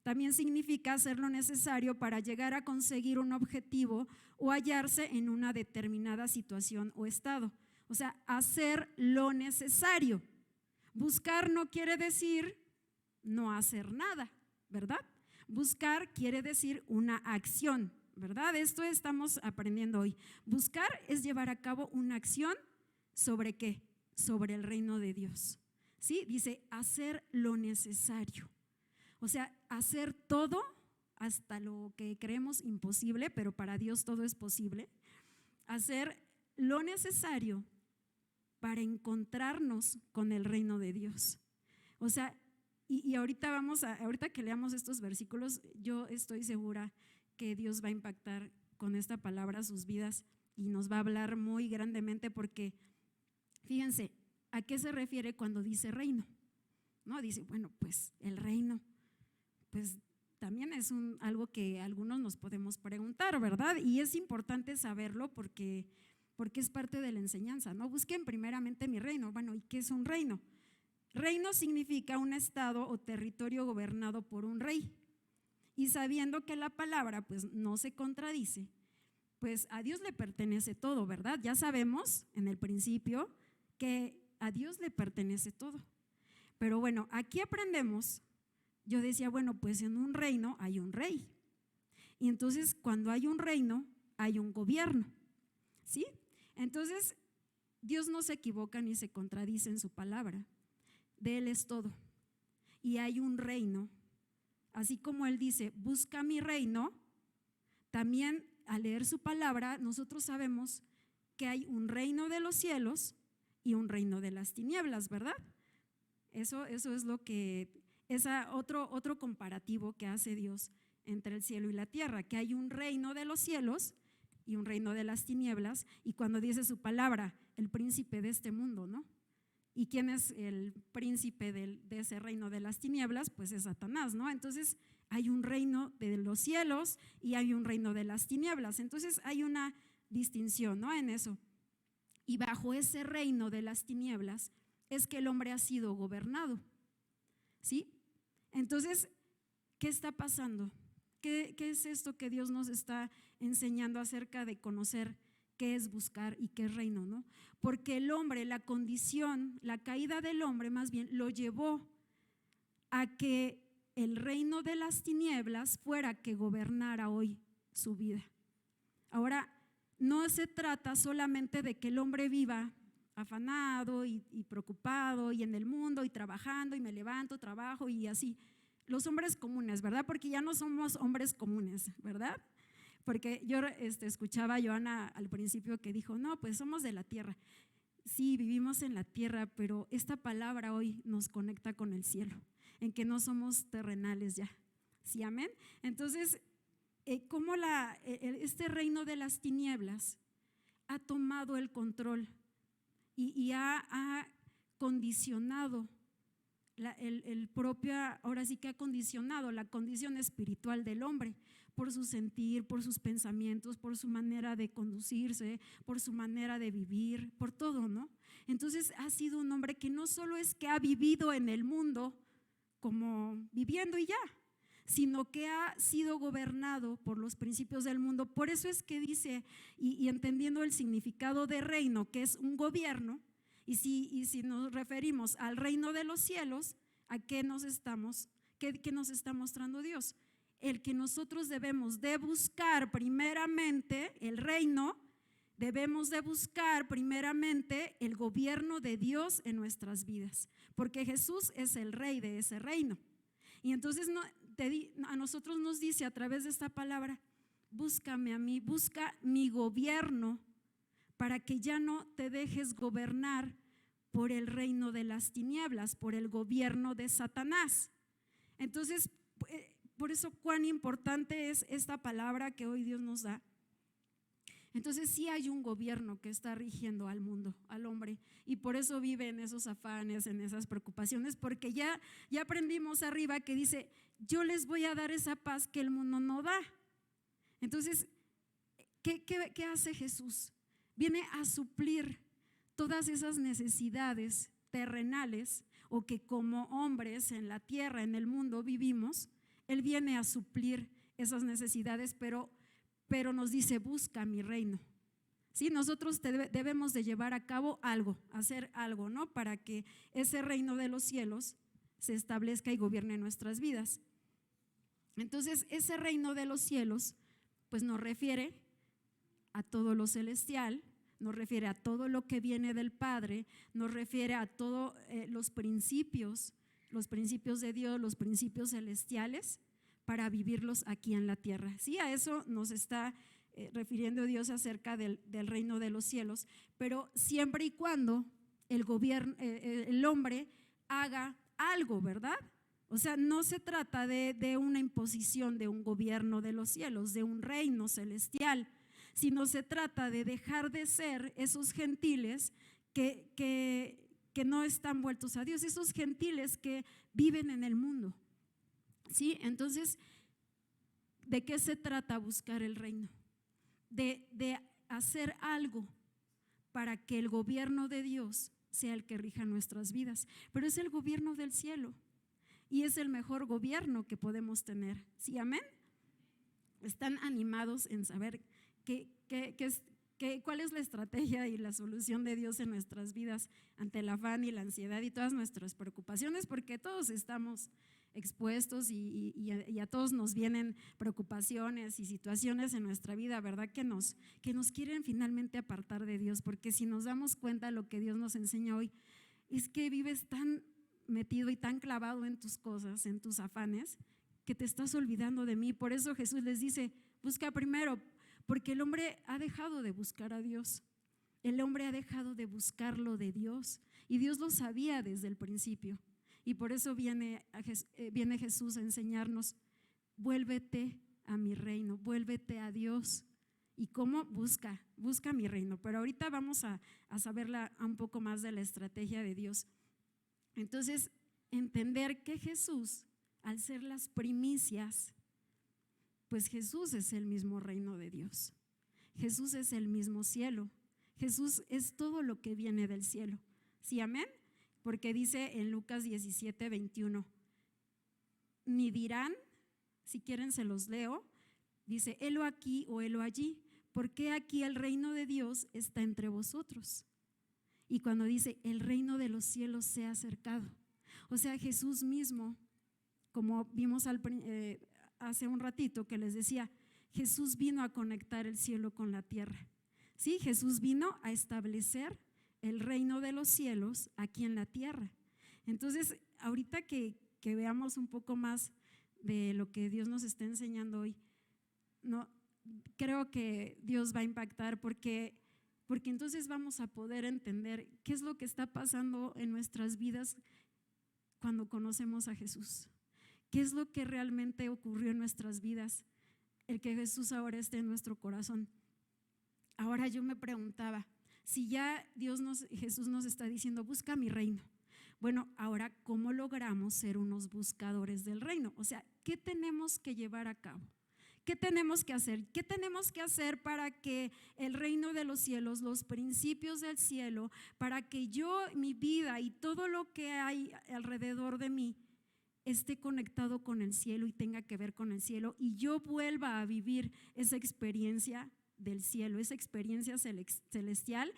Speaker 1: También significa hacer lo necesario para llegar a conseguir un objetivo o hallarse en una determinada situación o estado. O sea, hacer lo necesario. Buscar no quiere decir no hacer nada, ¿verdad? Buscar quiere decir una acción, ¿verdad? Esto estamos aprendiendo hoy. Buscar es llevar a cabo una acción. ¿Sobre qué? Sobre el reino de Dios. ¿Sí? Dice: hacer lo necesario. O sea, hacer todo, hasta lo que creemos imposible, pero para Dios todo es posible. Hacer lo necesario para encontrarnos con el reino de Dios. O sea, y ahorita ahorita que leamos estos versículos, yo estoy segura que Dios va a impactar con esta palabra sus vidas y nos va a hablar muy grandemente, porque fíjense, ¿a qué se refiere cuando dice reino? No, dice, bueno, pues el reino, pues también es algo que algunos nos podemos preguntar, ¿verdad? Y es importante saberlo porque es parte de la enseñanza, ¿no? Busquen primeramente mi reino. Bueno, ¿y qué es un reino? Reino significa un estado o territorio gobernado por un rey. Y sabiendo que la palabra pues no se contradice, pues a Dios le pertenece todo, ¿verdad? Ya sabemos en el principio que a Dios le pertenece todo. Pero bueno, aquí aprendemos. Yo decía, bueno, pues en un reino hay un rey. Y entonces cuando hay un reino, hay un gobierno, ¿sí? Entonces Dios no se equivoca ni se contradice en su palabra. De Él es todo. Y hay un reino. Así como Él dice, busca mi reino, también al leer su palabra nosotros sabemos que hay un reino de los cielos y un reino de las tinieblas, ¿verdad? Eso es lo que es otro comparativo que hace Dios entre el cielo y la tierra, que hay un reino de los cielos y un reino de las tinieblas. Y cuando dice su palabra, el príncipe de este mundo, ¿no? ¿Y quién es el príncipe de ese reino de las tinieblas? Pues es Satanás, ¿no? Entonces hay un reino de los cielos y hay un reino de las tinieblas. Entonces hay una distinción, ¿no? En eso. Y bajo ese reino de las tinieblas es que el hombre ha sido gobernado, ¿sí? Entonces, ¿qué está pasando? ¿Qué es esto que Dios nos está enseñando acerca de conocer qué es buscar y qué es reino, ¿no? Porque el hombre, la condición, la caída del hombre más bien lo llevó a que el reino de las tinieblas fuera que gobernara hoy su vida. Ahora, no se trata solamente de que el hombre viva afanado y preocupado y en el mundo y trabajando y me levanto, trabajo y así. Los hombres comunes, ¿verdad? Porque ya no somos hombres comunes, ¿verdad? Porque yo escuchaba a Joana al principio que dijo, no, pues somos de la tierra. Sí, vivimos en la tierra, pero esta palabra hoy nos conecta con el cielo, en que no somos terrenales ya. ¿Sí, amén? Entonces, cómo este reino de las tinieblas ha tomado el control y ha condicionado ahora sí que ha condicionado la condición espiritual del hombre por su sentir, por sus pensamientos, por su manera de conducirse, por su manera de vivir, por todo, ¿no? Entonces ha sido un hombre que no solo es que ha vivido en el mundo como viviendo y ya, sino que ha sido gobernado por los principios del mundo. Por eso es que dice, y entendiendo el significado de reino, que es un gobierno, y si nos referimos al reino de los cielos, ¿a qué nos está mostrando Dios? El que nosotros debemos de buscar primeramente el reino, debemos de buscar primeramente el gobierno de Dios en nuestras vidas, porque Jesús es el rey de ese reino. Y entonces a nosotros nos dice a través de esta palabra: búscame a mí, busca mi gobierno, para que ya no te dejes gobernar por el reino de las tinieblas, por el gobierno de Satanás. Entonces, por eso cuán importante es esta palabra que hoy Dios nos da. Entonces sí hay un gobierno que está rigiendo al mundo, al hombre, y por eso vive en esos afanes, en esas preocupaciones, porque ya aprendimos arriba que dice: yo les voy a dar esa paz que el mundo no da. Entonces, ¿qué hace Jesús? Viene a suplir todas esas necesidades terrenales, o que como hombres en la tierra, en el mundo vivimos. Él viene a suplir esas necesidades, pero nos dice: busca mi reino. ¿Sí? Nosotros debemos de llevar a cabo algo, hacer algo, ¿no? Para que ese reino de los cielos se establezca y gobierne nuestras vidas. Entonces, ese reino de los cielos pues nos refiere a todo lo celestial, nos refiere a todo lo que viene del Padre, nos refiere a todos los principios de Dios, los principios celestiales, para vivirlos aquí en la tierra. Sí, a eso nos está refiriendo Dios acerca del reino de los cielos, pero siempre y cuando el hombre haga algo, ¿verdad? O sea, no se trata de una imposición de un gobierno de los cielos, de un reino celestial, sino se trata de dejar de ser esos gentiles que no están vueltos a Dios, esos gentiles que viven en el mundo. ¿Sí? Entonces, ¿de qué se trata buscar el reino? De hacer algo para que el gobierno de Dios sea el que rija nuestras vidas, pero es el gobierno del cielo y es el mejor gobierno que podemos tener. ¿Sí? Amén. ¿Están animados en saber cuál es la estrategia y la solución de Dios en nuestras vidas ante el afán y la ansiedad y todas nuestras preocupaciones? Porque todos estamos expuestos y a todos nos vienen preocupaciones y situaciones en nuestra vida, ¿verdad? Que nos quieren finalmente apartar de Dios, porque si nos damos cuenta, lo que Dios nos enseña hoy es que vives tan metido y tan clavado en tus cosas, en tus afanes, que te estás olvidando de mí. Por eso Jesús les dice: busca primero, porque el hombre ha dejado de buscar a Dios, el hombre ha dejado de buscarlo de Dios, y Dios lo sabía desde el principio. Y por eso viene Jesús a enseñarnos: vuélvete a mi reino, vuélvete a Dios. ¿Y cómo? Busca mi reino. Pero ahorita vamos a saber un poco más de la estrategia de Dios. Entonces, entender que Jesús, al ser las primicias, pues Jesús es el mismo reino de Dios. Jesús es el mismo cielo. Jesús es todo lo que viene del cielo. ¿Sí? Amén. Porque dice en Lucas 17:21, ni dirán, si quieren se los leo, dice: helo aquí o helo allí, porque aquí el reino de Dios está entre vosotros. Y cuando dice: el reino de los cielos se ha acercado, o sea, Jesús mismo, como vimos hace un ratito que les decía, Jesús vino a conectar el cielo con la tierra. Sí, Jesús vino a establecer el reino de los cielos aquí en la tierra. Entonces, ahorita que veamos un poco más de lo que Dios nos está enseñando hoy, no, creo que Dios va a impactar, porque entonces vamos a poder entender qué es lo que está pasando en nuestras vidas cuando conocemos a Jesús. ¿Qué es lo que realmente ocurrió en nuestras vidas el que Jesús ahora esté en nuestro corazón. Ahora yo me preguntaba, si ya Jesús nos está diciendo, busca mi reino. Bueno, ahora, ¿cómo logramos ser unos buscadores del reino? O sea, ¿qué tenemos que llevar a cabo? ¿Qué tenemos que hacer? ¿Qué tenemos que hacer para que el reino de los cielos, los principios del cielo, para que yo, mi vida y todo lo que hay alrededor de mí esté conectado con el cielo y tenga que ver con el cielo y yo vuelva a vivir esa experiencia del cielo, esa experiencia celestial,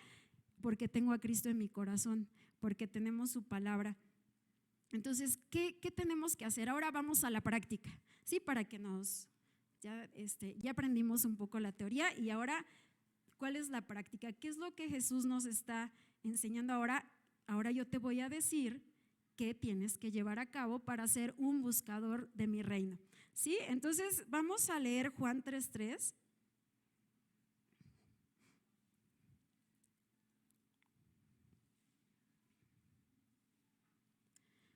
Speaker 1: porque tengo a Cristo en mi corazón, porque tenemos su palabra? Entonces, ¿qué tenemos que hacer? Ahora vamos a la práctica, ¿sí? Para que ya aprendimos un poco la teoría y ahora, ¿cuál es la práctica? ¿Qué es lo que Jesús nos está enseñando ahora? Ahora yo te voy a decir qué tienes que llevar a cabo para ser un buscador de mi reino, ¿sí? Entonces, vamos a leer Juan 3:3.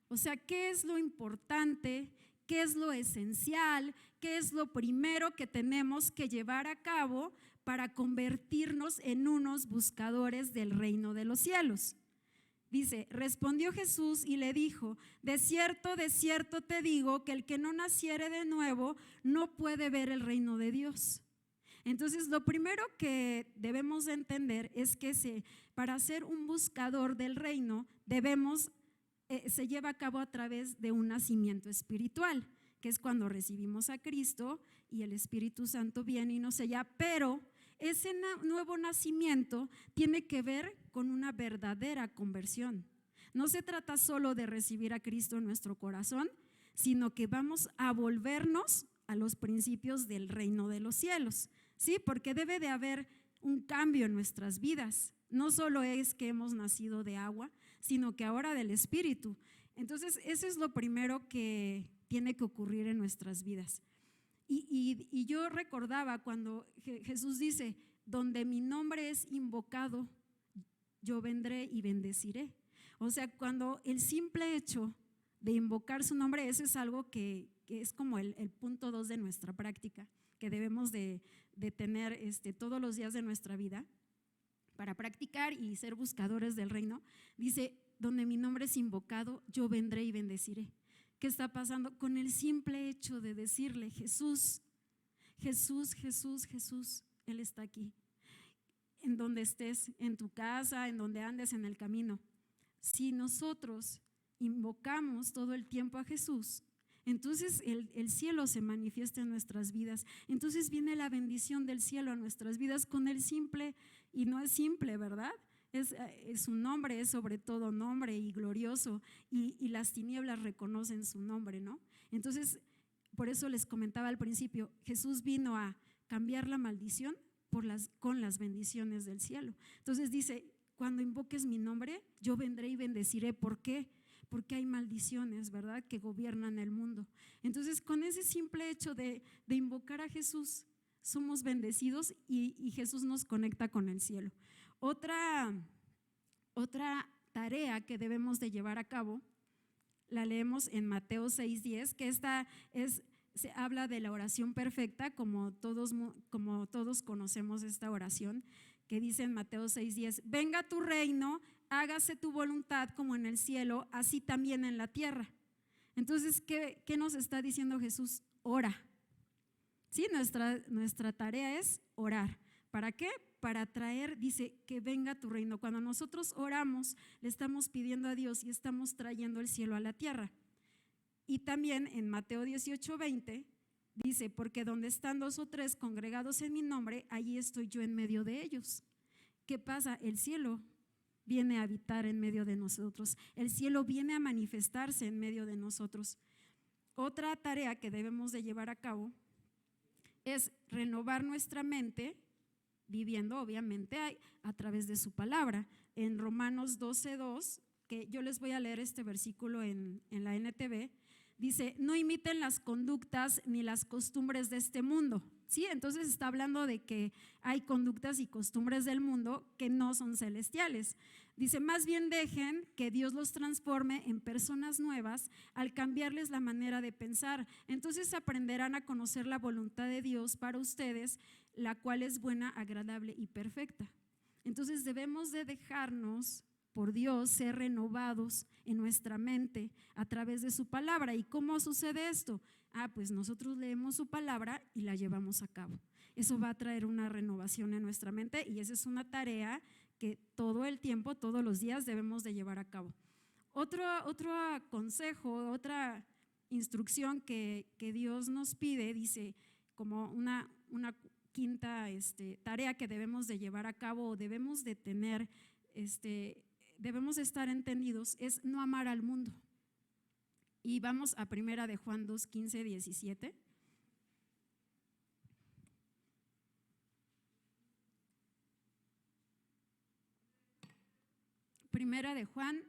Speaker 1: O sea, ¿qué es lo importante? ¿Qué es lo esencial? ¿Qué es lo primero que tenemos que llevar a cabo para convertirnos en unos buscadores del reino de los cielos? Dice, respondió Jesús y le dijo, de cierto te digo que el que no naciere de nuevo no puede ver el reino de Dios. Entonces, lo primero que debemos de entender es que para ser un buscador del reino se lleva a cabo a través de un nacimiento espiritual, que es cuando recibimos a Cristo y el Espíritu Santo viene y nos sella, pero ese nuevo nacimiento tiene que ver con una verdadera conversión. No se trata solo de recibir a Cristo en nuestro corazón, sino que vamos a volvernos a los principios del reino de los cielos, ¿sí? Porque debe de haber un cambio en nuestras vidas. No solo es que hemos nacido de agua, sino que ahora del Espíritu. Entonces, eso es lo primero que tiene que ocurrir en nuestras vidas. Y yo recordaba cuando Jesús dice, donde mi nombre es invocado, yo vendré y bendeciré. O sea, cuando el simple hecho de invocar su nombre, eso es algo que es como el punto 2 de nuestra práctica, que debemos de tener todos los días de nuestra vida para practicar y ser buscadores del reino. Dice, donde mi nombre es invocado, yo vendré y bendeciré. ¿Qué está pasando? Con el simple hecho de decirle, Jesús, Jesús, Jesús, Jesús, Él está aquí. En donde estés, en tu casa, en donde andes en el camino. Si nosotros invocamos todo el tiempo a Jesús, entonces el cielo se manifiesta en nuestras vidas. Entonces viene la bendición del cielo a nuestras vidas con el simple, y no es simple, ¿verdad? Es un nombre, es sobre todo nombre y glorioso, y las tinieblas reconocen su nombre, ¿no? Entonces, por eso les comentaba al principio, Jesús vino a cambiar la maldición con las bendiciones del cielo. Entonces dice, cuando invoques mi nombre, yo vendré y bendeciré. ¿Por qué? Porque hay maldiciones, ¿verdad?, que gobiernan el mundo. Entonces, con ese simple hecho de invocar a Jesús, somos bendecidos y Jesús nos conecta con el cielo. Otra tarea que debemos de llevar a cabo, la leemos en Mateo 6:10, que se habla de la oración perfecta, como todos conocemos esta oración, que dice en Mateo 6:10, venga tu reino, hágase tu voluntad como en el cielo, así también en la tierra. Entonces, ¿qué nos está diciendo Jesús? Ora. Sí, nuestra tarea es orar. ¿Para qué? Para traer, dice, que venga tu reino. Cuando nosotros oramos, le estamos pidiendo a Dios y estamos trayendo el cielo a la tierra. Y también en Mateo 18:20 dice, porque donde están 2 o 3 congregados en mi nombre, allí estoy yo en medio de ellos. ¿Qué pasa? El cielo viene a habitar en medio de nosotros. El cielo viene a manifestarse en medio de nosotros. Otra tarea que debemos de llevar a cabo es renovar nuestra mente, viviendo obviamente a través de su palabra. En Romanos 12:2, que yo les voy a leer este versículo en la NTV, dice, no imiten las conductas ni las costumbres de este mundo. ¿Sí? Entonces está hablando de que hay conductas y costumbres del mundo que no son celestiales. Dice, más bien dejen que Dios los transforme en personas nuevas al cambiarles la manera de pensar. Entonces aprenderán a conocer la voluntad de Dios para ustedes, la cual es buena, agradable y perfecta. Entonces debemos de dejarnos por Dios ser renovados en nuestra mente a través de su palabra. ¿Y cómo sucede esto? Pues nosotros leemos su palabra y la llevamos a cabo. Eso va a traer una renovación en nuestra mente y esa es una tarea que todo el tiempo, todos los días debemos de llevar a cabo. Otro consejo, otra instrucción que Dios nos pide, dice como una quinta tarea que debemos de llevar a cabo o debemos de tener, debemos de estar entendidos, es no amar al mundo. Y vamos a primera de Juan 2, 15, 17. Primera de Juan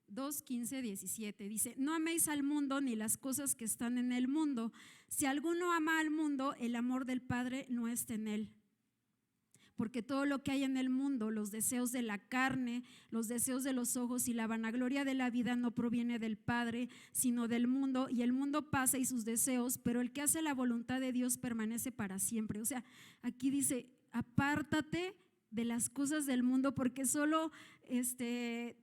Speaker 1: 2, 15, 17 dice, no améis al mundo ni las cosas que están en el mundo. Si alguno ama al mundo, el amor del Padre no está en él. Porque todo lo que hay en el mundo, los deseos de la carne, los deseos de los ojos y la vanagloria de la vida no proviene del Padre, sino del mundo, y el mundo pasa y sus deseos, pero el que hace la voluntad de Dios permanece para siempre. O sea, aquí dice, apártate de las cosas del mundo, porque solo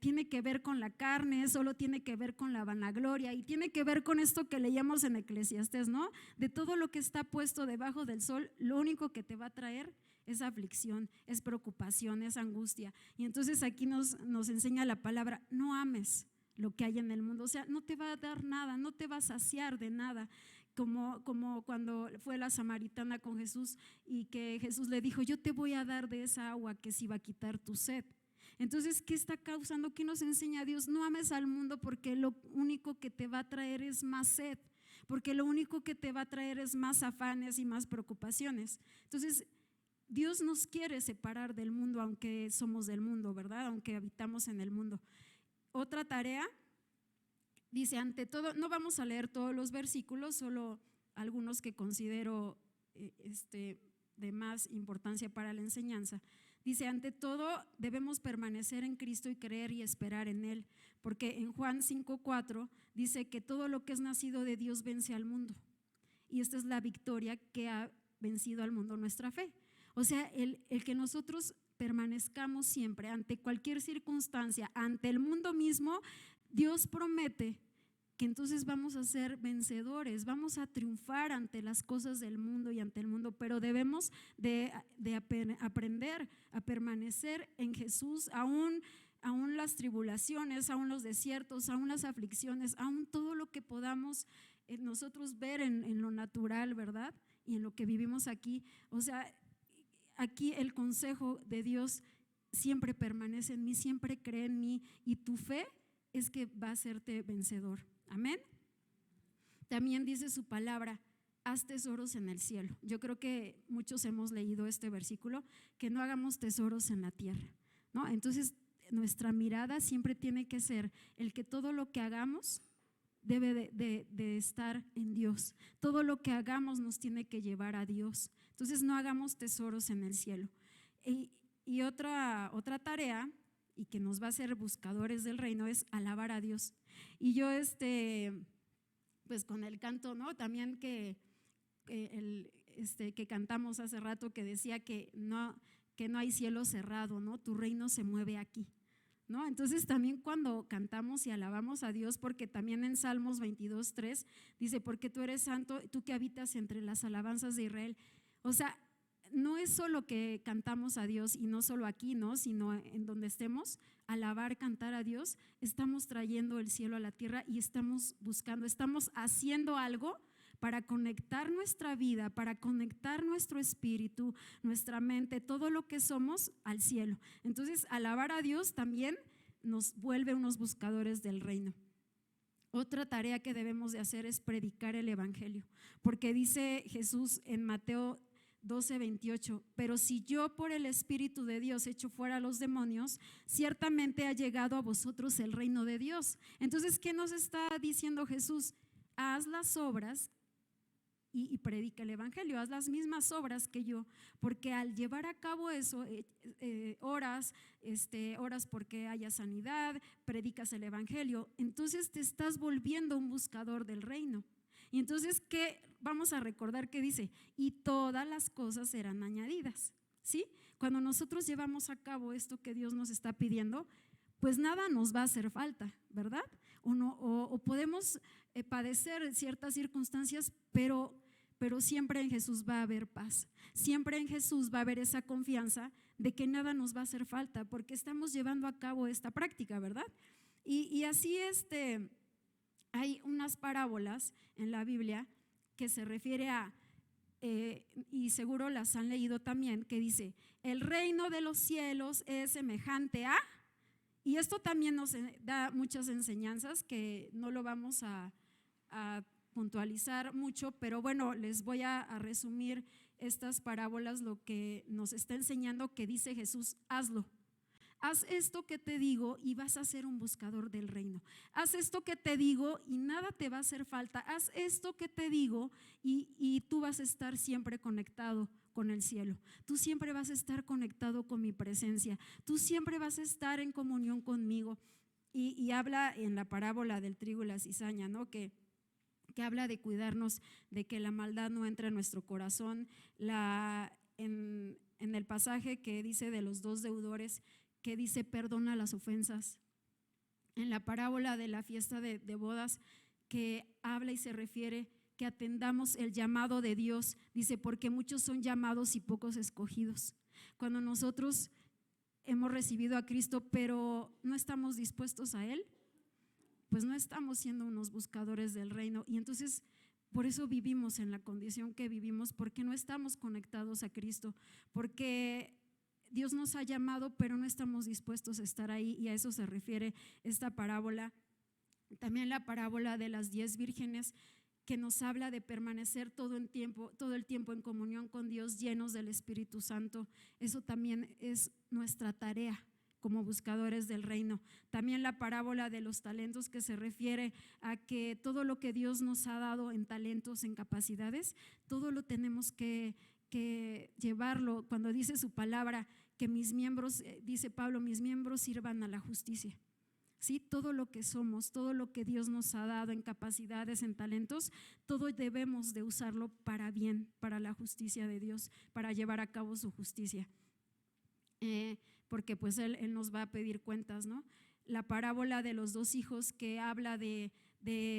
Speaker 1: tiene que ver con la carne, solo tiene que ver con la vanagloria y tiene que ver con esto que leíamos en Eclesiastés, ¿no? De todo lo que está puesto debajo del sol, lo único que te va a traer es aflicción, es preocupación, es angustia. Y entonces aquí nos enseña la palabra, no ames lo que hay en el mundo, o sea, no te va a dar nada, no te va a saciar de nada. Como cuando fue la samaritana con Jesús y que Jesús le dijo, yo te voy a dar de esa agua que se iba a quitar tu sed. Entonces, ¿qué está causando? ¿Qué nos enseña Dios? No ames al mundo, porque lo único que te va a traer es más sed, porque lo único que te va a traer es más afanes y más preocupaciones. Entonces, Dios nos quiere separar del mundo, aunque somos del mundo, ¿verdad? Aunque habitamos en el mundo. Otra tarea, dice, ante todo, no vamos a leer todos los versículos, solo algunos que considero de más importancia para la enseñanza. Dice, ante todo debemos permanecer en Cristo y creer y esperar en Él, porque en Juan 5:4 dice que todo lo que es nacido de Dios vence al mundo, y esta es la victoria que ha vencido al mundo, nuestra fe. O sea, el que nosotros permanezcamos siempre ante cualquier circunstancia, ante el mundo mismo, Dios promete que entonces vamos a ser vencedores, vamos a triunfar ante las cosas del mundo y ante el mundo, pero debemos de aprender a permanecer en Jesús, aún las tribulaciones, aún los desiertos, aún las aflicciones, aún todo lo que podamos nosotros ver en lo natural, ¿verdad? Y en lo que vivimos aquí. O sea, aquí el consejo de Dios, siempre permanece en mí, siempre cree en mí, y tu fe es que va a hacerte vencedor. Amén. También dice su palabra, haz tesoros en el cielo. Yo creo que muchos hemos leído este versículo, que no hagamos tesoros en la tierra, ¿no? Entonces nuestra mirada siempre tiene que ser el que todo lo que hagamos debe de estar en Dios. Todo lo que hagamos nos tiene que llevar a Dios. Entonces no hagamos tesoros en el cielo. Y otra tarea, y que nos va a hacer buscadores del reino, es alabar a Dios. Y yo pues con el canto, ¿no? También que cantamos hace rato, que decía que no hay cielo cerrado, ¿no? Tu reino se mueve aquí, ¿no? Entonces también cuando cantamos y alabamos a Dios, porque también en Salmos 22:3 dice, porque tú eres santo, tú que habitas entre las alabanzas de Israel. O sea, no es solo que cantamos a Dios y no solo aquí, ¿no? Sino en donde estemos, alabar, cantar a Dios, estamos trayendo el cielo a la tierra y estamos buscando, estamos haciendo algo para conectar nuestra vida, para conectar nuestro espíritu, nuestra mente, todo lo que somos al cielo. Entonces, alabar a Dios también nos vuelve unos buscadores del reino. Otra tarea que debemos de hacer es predicar el evangelio, porque dice Jesús en Mateo 12:28, pero si yo por el Espíritu de Dios echo fuera a los demonios, ciertamente ha llegado a vosotros el reino de Dios. Entonces, ¿qué nos está diciendo Jesús? Haz las obras y predica el evangelio, haz las mismas obras que yo, porque al llevar a cabo eso, oras porque haya sanidad, predicas el evangelio, entonces te estás volviendo un buscador del reino. Y entonces, ¿qué vamos a recordar que dice? Y todas las cosas serán añadidas, ¿sí? Cuando nosotros llevamos a cabo esto que Dios nos está pidiendo, pues nada nos va a hacer falta, ¿verdad? O podemos padecer ciertas circunstancias, pero siempre en Jesús va a haber paz, siempre en Jesús va a haber esa confianza de que nada nos va a hacer falta, porque estamos llevando a cabo esta práctica, ¿verdad? Y así hay unas parábolas en la Biblia que se refiere a, y seguro las han leído también, que dice, el reino de los cielos es semejante a… Y esto también nos da muchas enseñanzas que no lo vamos a puntualizar mucho, pero bueno, les voy a resumir estas parábolas, lo que nos está enseñando que dice Jesús: hazlo. Haz esto que te digo y vas a ser un buscador del reino. Haz esto que te digo y nada te va a hacer falta. Haz esto que te digo y tú vas a estar siempre conectado con el cielo. Tú siempre vas a estar conectado con mi presencia. Tú siempre vas a estar en comunión conmigo. Y habla en la parábola del trigo y la cizaña, ¿no? Que habla de cuidarnos de que la maldad no entre en nuestro corazón. En el pasaje que dice de los 2 deudores, que dice perdona las ofensas. En la parábola de la fiesta de bodas, que habla y se refiere que atendamos el llamado de Dios, dice, porque muchos son llamados y pocos escogidos. Cuando nosotros hemos recibido a Cristo pero no estamos dispuestos a Él, pues no estamos siendo unos buscadores del reino, y entonces por eso vivimos en la condición que vivimos, porque no estamos conectados a Cristo, porque Dios nos ha llamado pero no estamos dispuestos a estar ahí, y a eso se refiere esta parábola. También la parábola de las 10 vírgenes, que nos habla de permanecer todo el tiempo en comunión con Dios, llenos del Espíritu Santo. Eso también es nuestra tarea como buscadores del reino. También la parábola de los talentos, que se refiere a que todo lo que Dios nos ha dado en talentos, en capacidades, todo lo tenemos que llevarlo. Cuando dice su palabra que mis miembros, dice Pablo, mis miembros sirvan a la justicia. Sí, todo lo que somos, todo lo que Dios nos ha dado en capacidades, en talentos, todo debemos de usarlo para bien, para la justicia de Dios, para llevar a cabo su justicia, porque pues Él nos va a pedir cuentas, ¿no? La parábola de los 2 hijos, que habla de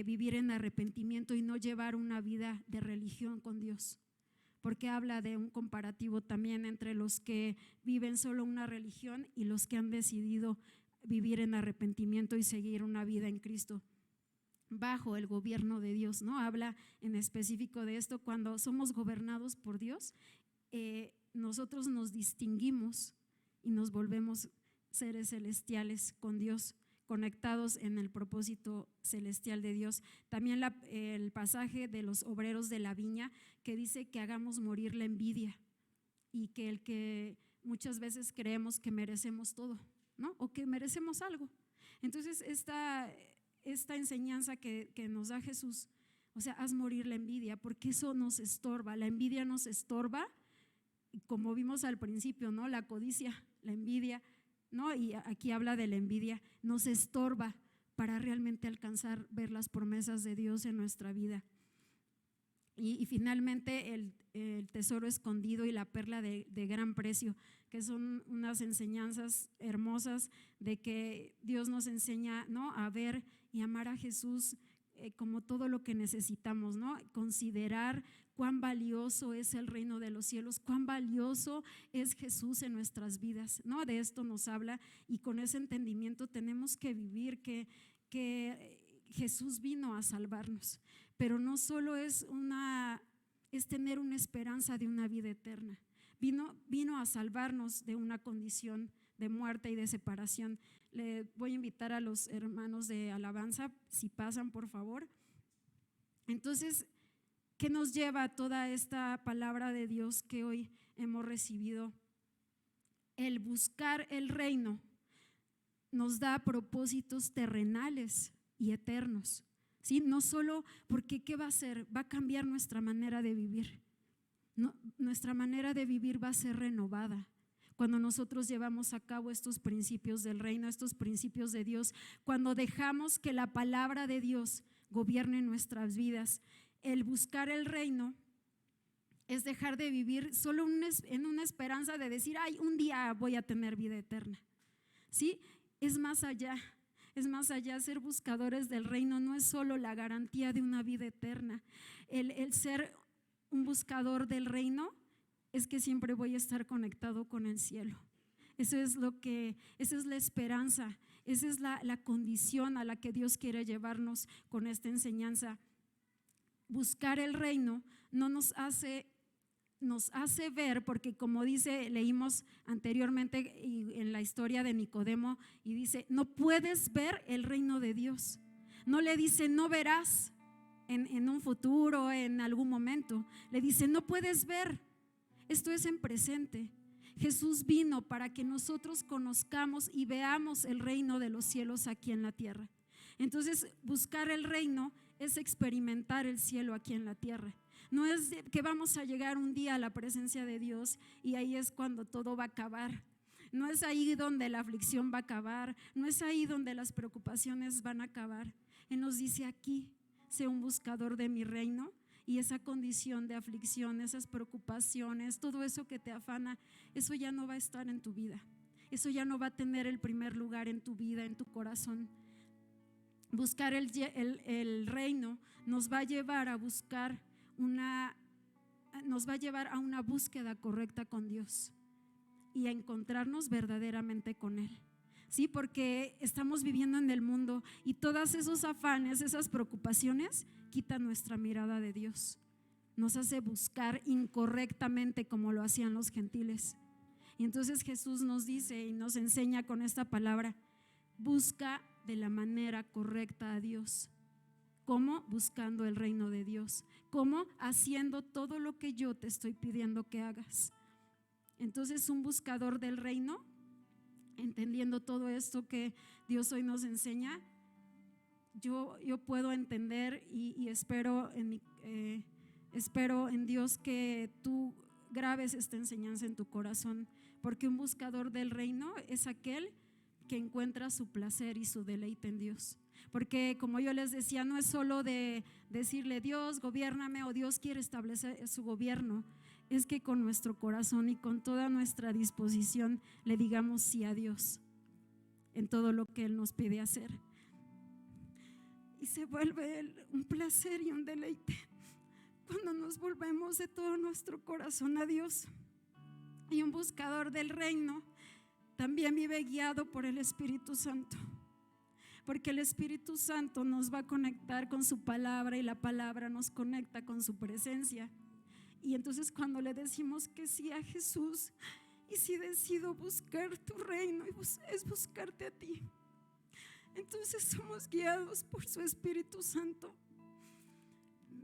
Speaker 1: vivir en arrepentimiento y no llevar una vida de religión con Dios, porque habla de un comparativo también entre los que viven solo una religión y los que han decidido vivir en arrepentimiento y seguir una vida en Cristo bajo el gobierno de Dios, ¿no? Habla en específico de esto. Cuando somos gobernados por Dios, nosotros nos distinguimos y nos volvemos seres celestiales con Dios, conectados en el propósito celestial de Dios. También el pasaje de los obreros de la viña, que dice que hagamos morir la envidia, y que muchas veces creemos que merecemos todo, ¿no? O que merecemos algo. Entonces esta enseñanza que nos da Jesús, o sea, haz morir la envidia, porque eso nos estorba. La envidia nos estorba, como vimos al principio, ¿no? La codicia, la envidia, ¿no? Y aquí habla de la envidia, nos estorba para realmente alcanzar, ver las promesas de Dios en nuestra vida. Y finalmente el tesoro escondido y la perla de gran precio, que son unas enseñanzas hermosas de que Dios nos enseña, ¿no?, a ver y amar a Jesús como todo lo que necesitamos, ¿no? Considerar cuán valioso es el reino de los cielos, cuán valioso es Jesús en nuestras vidas, ¿no? De esto nos habla, y con ese entendimiento tenemos que vivir que Jesús vino a salvarnos, pero no solo es tener una esperanza de una vida eterna, vino a salvarnos de una condición de muerte y de separación. Le voy a invitar a los hermanos de alabanza, si pasan por favor. Entonces, ¿qué nos lleva a toda esta palabra de Dios que hoy hemos recibido? El buscar el reino nos da propósitos terrenales y eternos, ¿sí? No solo porque ¿qué va a hacer? Va a cambiar nuestra manera de vivir. No, nuestra manera de vivir va a ser renovada cuando nosotros llevamos a cabo estos principios del reino, estos principios de Dios, cuando dejamos que la palabra de Dios gobierne nuestras vidas. El buscar el reino es dejar de vivir solo en una esperanza de decir, ay, un día voy a tener vida eterna, ¿sí? Es más allá. Es más allá, ser buscadores del reino no es solo la garantía de una vida eterna. El ser un buscador del reino es que siempre voy a estar conectado con el cielo. Esa es la esperanza, esa es la condición a la que Dios quiere llevarnos con esta enseñanza. Buscar el reino no nos hace ver, porque como leímos anteriormente en la historia de Nicodemo, y dice, no puedes ver el reino de Dios. No le dice, no verás en un futuro, en algún momento. Le dice, no puedes ver. Esto es en presente. Jesús vino para que nosotros conozcamos y veamos el reino de los cielos aquí en la tierra. Entonces, buscar el reino es experimentar el cielo aquí en la tierra. No es que vamos a llegar un día a la presencia de Dios y ahí es cuando todo va a acabar. No es ahí donde la aflicción va a acabar, no es ahí donde las preocupaciones van a acabar. Él nos dice aquí, sé un buscador de mi reino, y esa condición de aflicción, esas preocupaciones, todo eso que te afana, eso ya no va a estar en tu vida. Eso ya no va a tener el primer lugar en tu vida, en tu corazón. Buscar el reino nos va a llevar a buscar nos va a llevar a una búsqueda correcta con Dios y a encontrarnos verdaderamente con Él, ¿sí? Porque estamos viviendo en el mundo y todos esos afanes, esas preocupaciones quitan nuestra mirada de Dios, nos hace buscar incorrectamente como lo hacían los gentiles. Y entonces Jesús nos dice y nos enseña con esta palabra: busca de la manera correcta a Dios. ¿Cómo? Buscando el reino de Dios. ¿Cómo? Haciendo todo lo que yo te estoy pidiendo que hagas. Entonces, un buscador del reino, entendiendo todo esto que Dios hoy nos enseña, yo puedo entender y espero en Dios que tú grabes esta enseñanza en tu corazón, porque un buscador del reino es aquel que encuentra su placer y su deleite en Dios. Porque como yo les decía, no es solo de decirle Dios, gobiérname, o Dios quiere establecer su gobierno, es que con nuestro corazón y con toda nuestra disposición le digamos sí a Dios en todo lo que Él nos pide hacer. Y se vuelve un placer y un deleite cuando nos volvemos de todo nuestro corazón a Dios. Y un buscador del reino también vive guiado por el Espíritu Santo, porque el Espíritu Santo nos va a conectar con su palabra y la palabra nos conecta con su presencia. Y entonces cuando le decimos que sí a Jesús, y si decido buscar tu reino, es buscarte a ti, entonces somos guiados por su Espíritu Santo,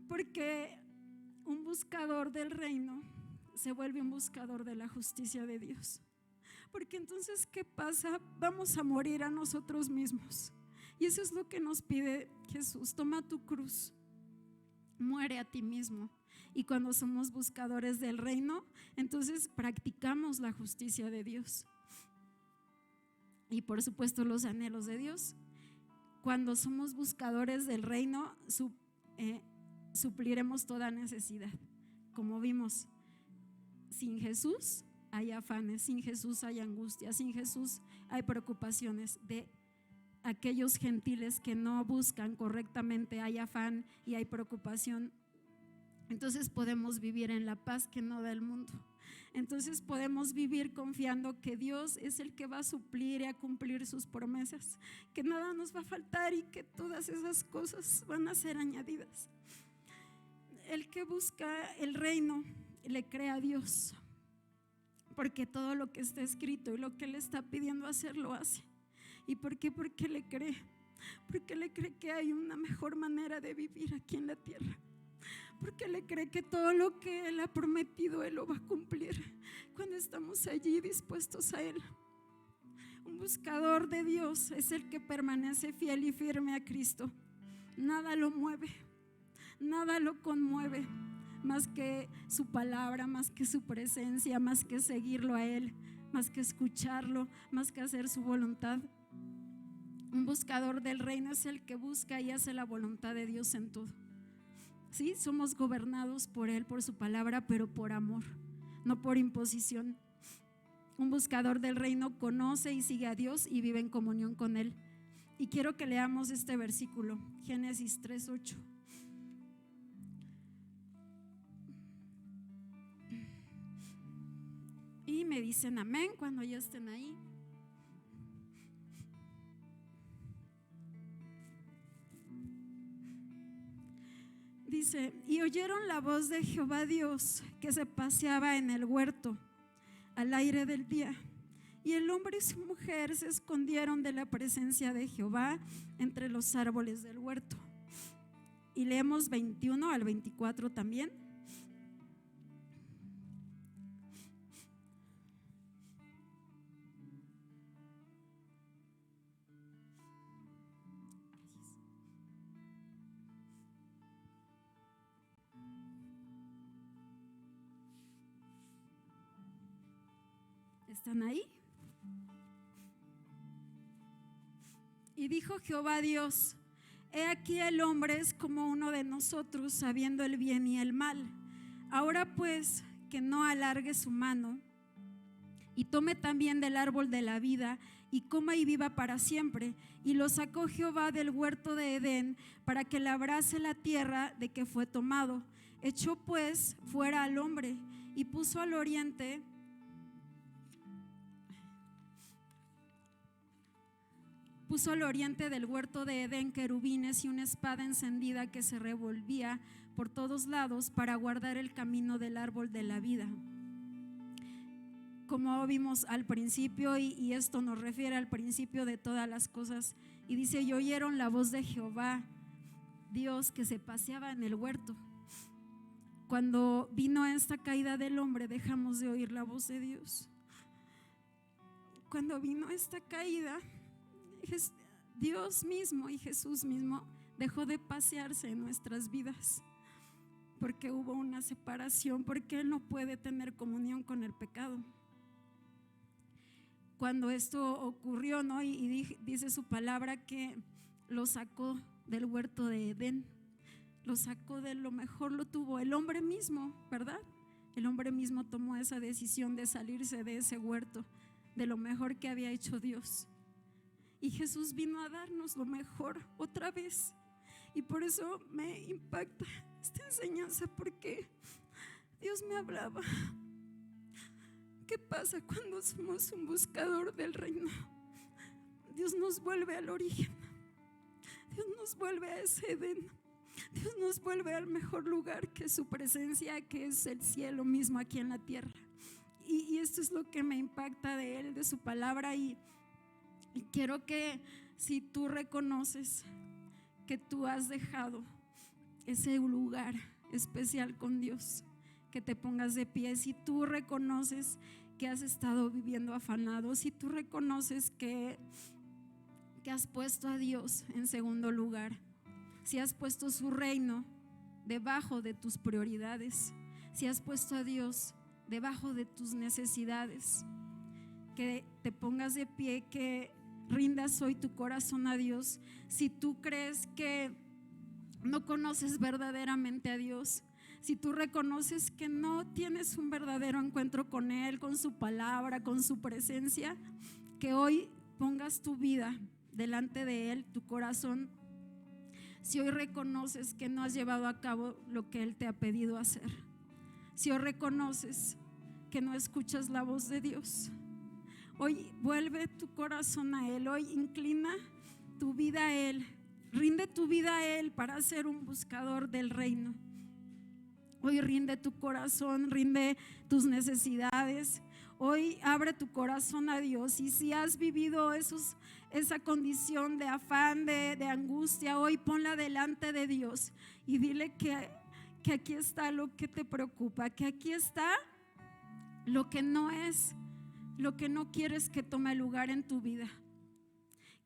Speaker 1: porque un buscador del reino se vuelve un buscador de la justicia de Dios. Porque entonces, ¿qué pasa? Vamos a morir a nosotros mismos. Y eso es lo que nos pide Jesús: toma tu cruz, muere a ti mismo. Y cuando somos buscadores del reino, entonces practicamos la justicia de Dios y por supuesto los anhelos de Dios. Cuando somos buscadores del reino, supliremos toda necesidad. Como vimos, sin Jesús hay afanes, sin Jesús hay angustia, sin Jesús hay preocupaciones. De aquellos gentiles que no buscan correctamente hay afán y hay preocupación. Entonces podemos vivir en la paz que no da el mundo. Entonces podemos vivir confiando que Dios es el que va a suplir y a cumplir sus promesas, que nada nos va a faltar y que todas esas cosas van a ser añadidas. El que busca el reino le cree a Dios, porque todo lo que está escrito y lo que Él está pidiendo hacer lo hace. ¿Y por qué? Porque le cree. Porque le cree que hay una mejor manera de vivir aquí en la tierra. Porque le cree que todo lo que Él ha prometido Él lo va a cumplir cuando estamos allí dispuestos a Él. Un buscador de Dios es el que permanece fiel y firme a Cristo. nada lo mueve, nada lo conmueve más que su palabra, más que su presencia, más que seguirlo a Él, más que escucharlo, más que hacer su voluntad. Un buscador del reino es el que busca y hace la voluntad de Dios en todo. Sí, somos gobernados por Él, por su palabra, pero por amor, no por imposición. Un buscador del reino conoce y sigue a Dios y vive en comunión con Él. Y quiero que leamos este versículo, Génesis 3:8. Y me dicen amén cuando ya estén ahí. Dice: y oyeron la voz de Jehová Dios que se paseaba en el huerto al aire del día. Y el hombre y su mujer se escondieron de la presencia de Jehová entre los árboles del huerto. Y leemos 21 al 24 también. ¿Están ahí? Y dijo Jehová Dios: he aquí el hombre es como uno de nosotros, sabiendo el bien y el mal. Ahora pues, que no alargue su mano y tome también del árbol de la vida y coma y viva para siempre. Y lo sacó Jehová del huerto de Edén para que labrase la tierra de que fue tomado. Echó pues fuera al hombre y puso al oriente del huerto de Edén querubines y una espada encendida que se revolvía por todos lados para guardar el camino del árbol de la vida. Como vimos al principio, y esto nos refiere al principio de todas las cosas, y dice: y oyeron la voz de Jehová Dios que se paseaba en el huerto. Cuando vino esta caída del hombre, dejamos de oír la voz de Dios. Cuando vino esta caída, Dios mismo y Jesús mismo dejó de pasearse en nuestras vidas, porque hubo una separación, porque Él no puede tener comunión con el pecado. Cuando esto ocurrió, ¿no? Y dice su palabra que lo sacó del huerto de Edén, lo sacó de lo mejor, lo tuvo el hombre mismo, ¿verdad? El hombre mismo tomó esa decisión de salirse de ese huerto, de lo mejor que había hecho Dios. Y Jesús vino a darnos lo mejor otra vez. Y por eso me impacta esta enseñanza, porque Dios me hablaba: ¿qué pasa cuando somos un buscador del reino? Dios nos vuelve al origen, Dios nos vuelve a ese Edén, Dios nos vuelve al mejor lugar, que es su presencia, que es el cielo mismo aquí en la tierra. Y esto es lo que me impacta de Él, de su palabra. Y quiero que, si tú reconoces que tú has dejado ese lugar especial con Dios, que te pongas de pie. Si tú reconoces que has estado viviendo afanado, si tú reconoces que has puesto a Dios en segundo lugar, si has puesto su reino debajo de tus prioridades, si has puesto a Dios debajo de tus necesidades, que te pongas de pie, que rindas hoy tu corazón a Dios. Si tú crees que no conoces verdaderamente a Dios, si tú reconoces que no tienes un verdadero encuentro con Él, con su palabra, con su presencia, que hoy pongas tu vida delante de Él, tu corazón. Si hoy reconoces que no has llevado a cabo lo que Él te ha pedido hacer, si hoy reconoces que no escuchas la voz de Dios, hoy vuelve tu corazón a Él, hoy inclina tu vida a Él, rinde tu vida a Él para ser un buscador del reino. Hoy rinde tu corazón, rinde tus necesidades. Hoy abre tu corazón a Dios. Y si has vivido esa condición de afán, de angustia, hoy ponla delante de Dios y dile que aquí está lo que te preocupa, que aquí está lo que no es, lo que no quieres que tome lugar en tu vida,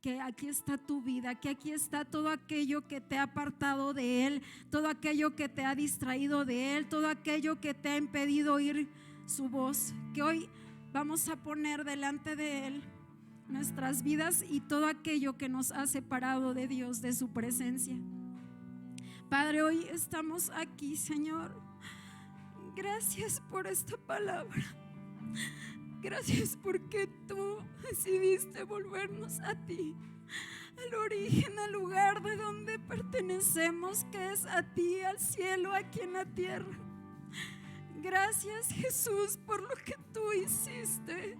Speaker 1: que aquí está tu vida, que aquí está todo aquello que te ha apartado de Él, todo aquello que te ha distraído de Él, todo aquello que te ha impedido oír su voz, que hoy vamos a poner delante de Él nuestras vidas y todo aquello que nos ha separado de Dios, de su presencia. Padre, hoy estamos aquí, Señor. Gracias por esta palabra. Gracias porque tú decidiste volvernos a ti, al origen, al lugar de donde pertenecemos, que es a ti, al cielo, aquí en la tierra. Gracias, Jesús, por lo que tú hiciste.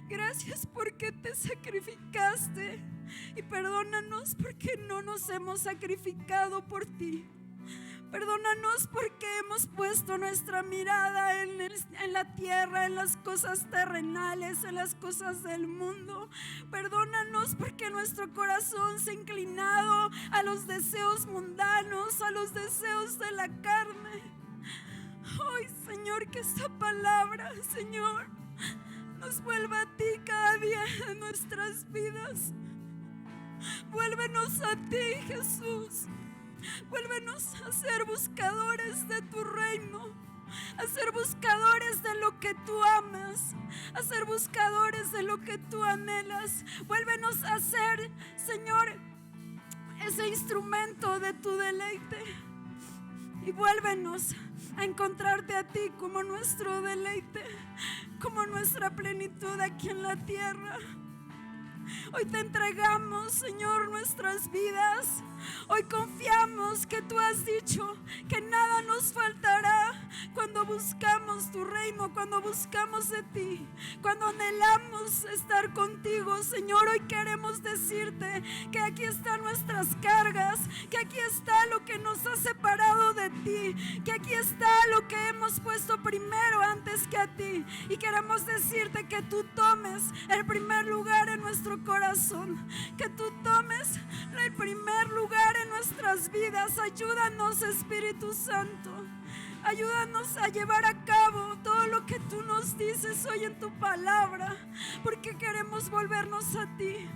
Speaker 1: Gracias porque te sacrificaste. Y perdónanos porque no nos hemos sacrificado por ti. Perdónanos porque hemos puesto nuestra mirada en la tierra, en las cosas terrenales, en las cosas del mundo. Perdónanos porque nuestro corazón se ha inclinado a los deseos mundanos, a los deseos de la carne. Hoy, Señor, que esta palabra, Señor, nos vuelva a ti cada día en nuestras vidas. Vuélvenos a ti, Jesús. Vuélvenos a ser buscadores de tu reino, a ser buscadores de lo que tú amas, a ser buscadores de lo que tú anhelas. Vuélvenos a ser, Señor, ese instrumento de tu deleite. Y vuélvenos a encontrarte a ti como nuestro deleite, como nuestra plenitud aquí en la tierra. Hoy te entregamos, Señor, nuestras vidas. Hoy confiamos que tú has dicho que nada nos faltará cuando buscamos tu reino, cuando buscamos de ti, cuando anhelamos estar contigo. Señor, hoy queremos decirte que aquí están nuestras cargas, que aquí está lo que nos ha separado de ti, que aquí está lo que hemos puesto primero antes que a ti. Y queremos decirte que tú tomes el primer lugar en nuestro corazón, que tú tomes el primer lugar en nuestras vidas. Ayúdanos, Espíritu Santo. Ayúdanos a llevar a cabo todo lo que tú nos dices hoy en tu palabra, porque queremos volvernos a ti,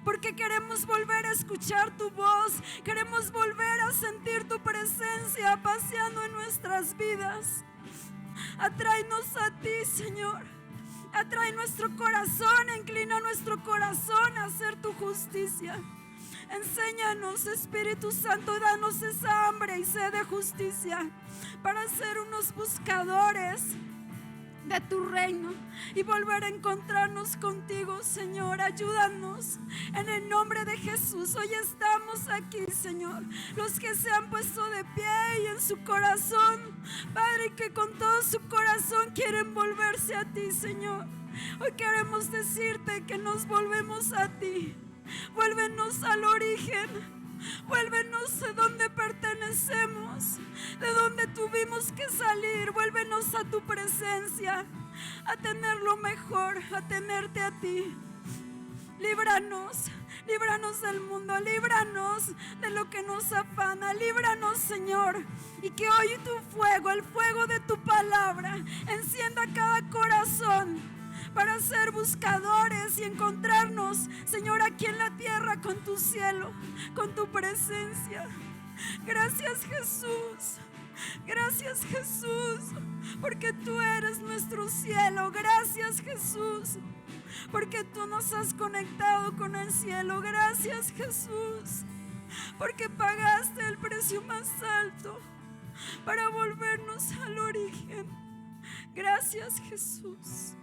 Speaker 1: porque queremos volver a escuchar tu voz, queremos volver a sentir tu presencia paseando en nuestras vidas. Atráenos a ti, Señor. Atrae nuestro corazón, inclina nuestro corazón a hacer tu justicia. Enséñanos, Espíritu Santo, danos esa hambre y sed de justicia para ser unos buscadores de tu reino y volver a encontrarnos contigo, Señor. Ayúdanos en el nombre de Jesús. Hoy estamos aquí, Señor, los que se han puesto de pie y en su corazón, Padre, que con todo su corazón quieren volverse a ti, Señor. Hoy queremos decirte que nos volvemos a ti. Vuélvenos al origen, vuélvenos a donde pertenecemos, de donde tuvimos que salir. Vuélvenos a tu presencia, a tener lo mejor, a tenerte a ti. Líbranos, líbranos del mundo, líbranos de lo que nos afana, líbranos, Señor, y que hoy tu fuego, el fuego de tu palabra, encienda cada corazón para ser buscadores y encontrarnos, Señor, aquí en la tierra con tu cielo, con tu presencia. Gracias, Jesús. Gracias, Jesús, porque tú eres nuestro cielo. Gracias, Jesús, porque tú nos has conectado con el cielo. Gracias, Jesús, porque pagaste el precio más alto para volvernos al origen. Gracias, Jesús.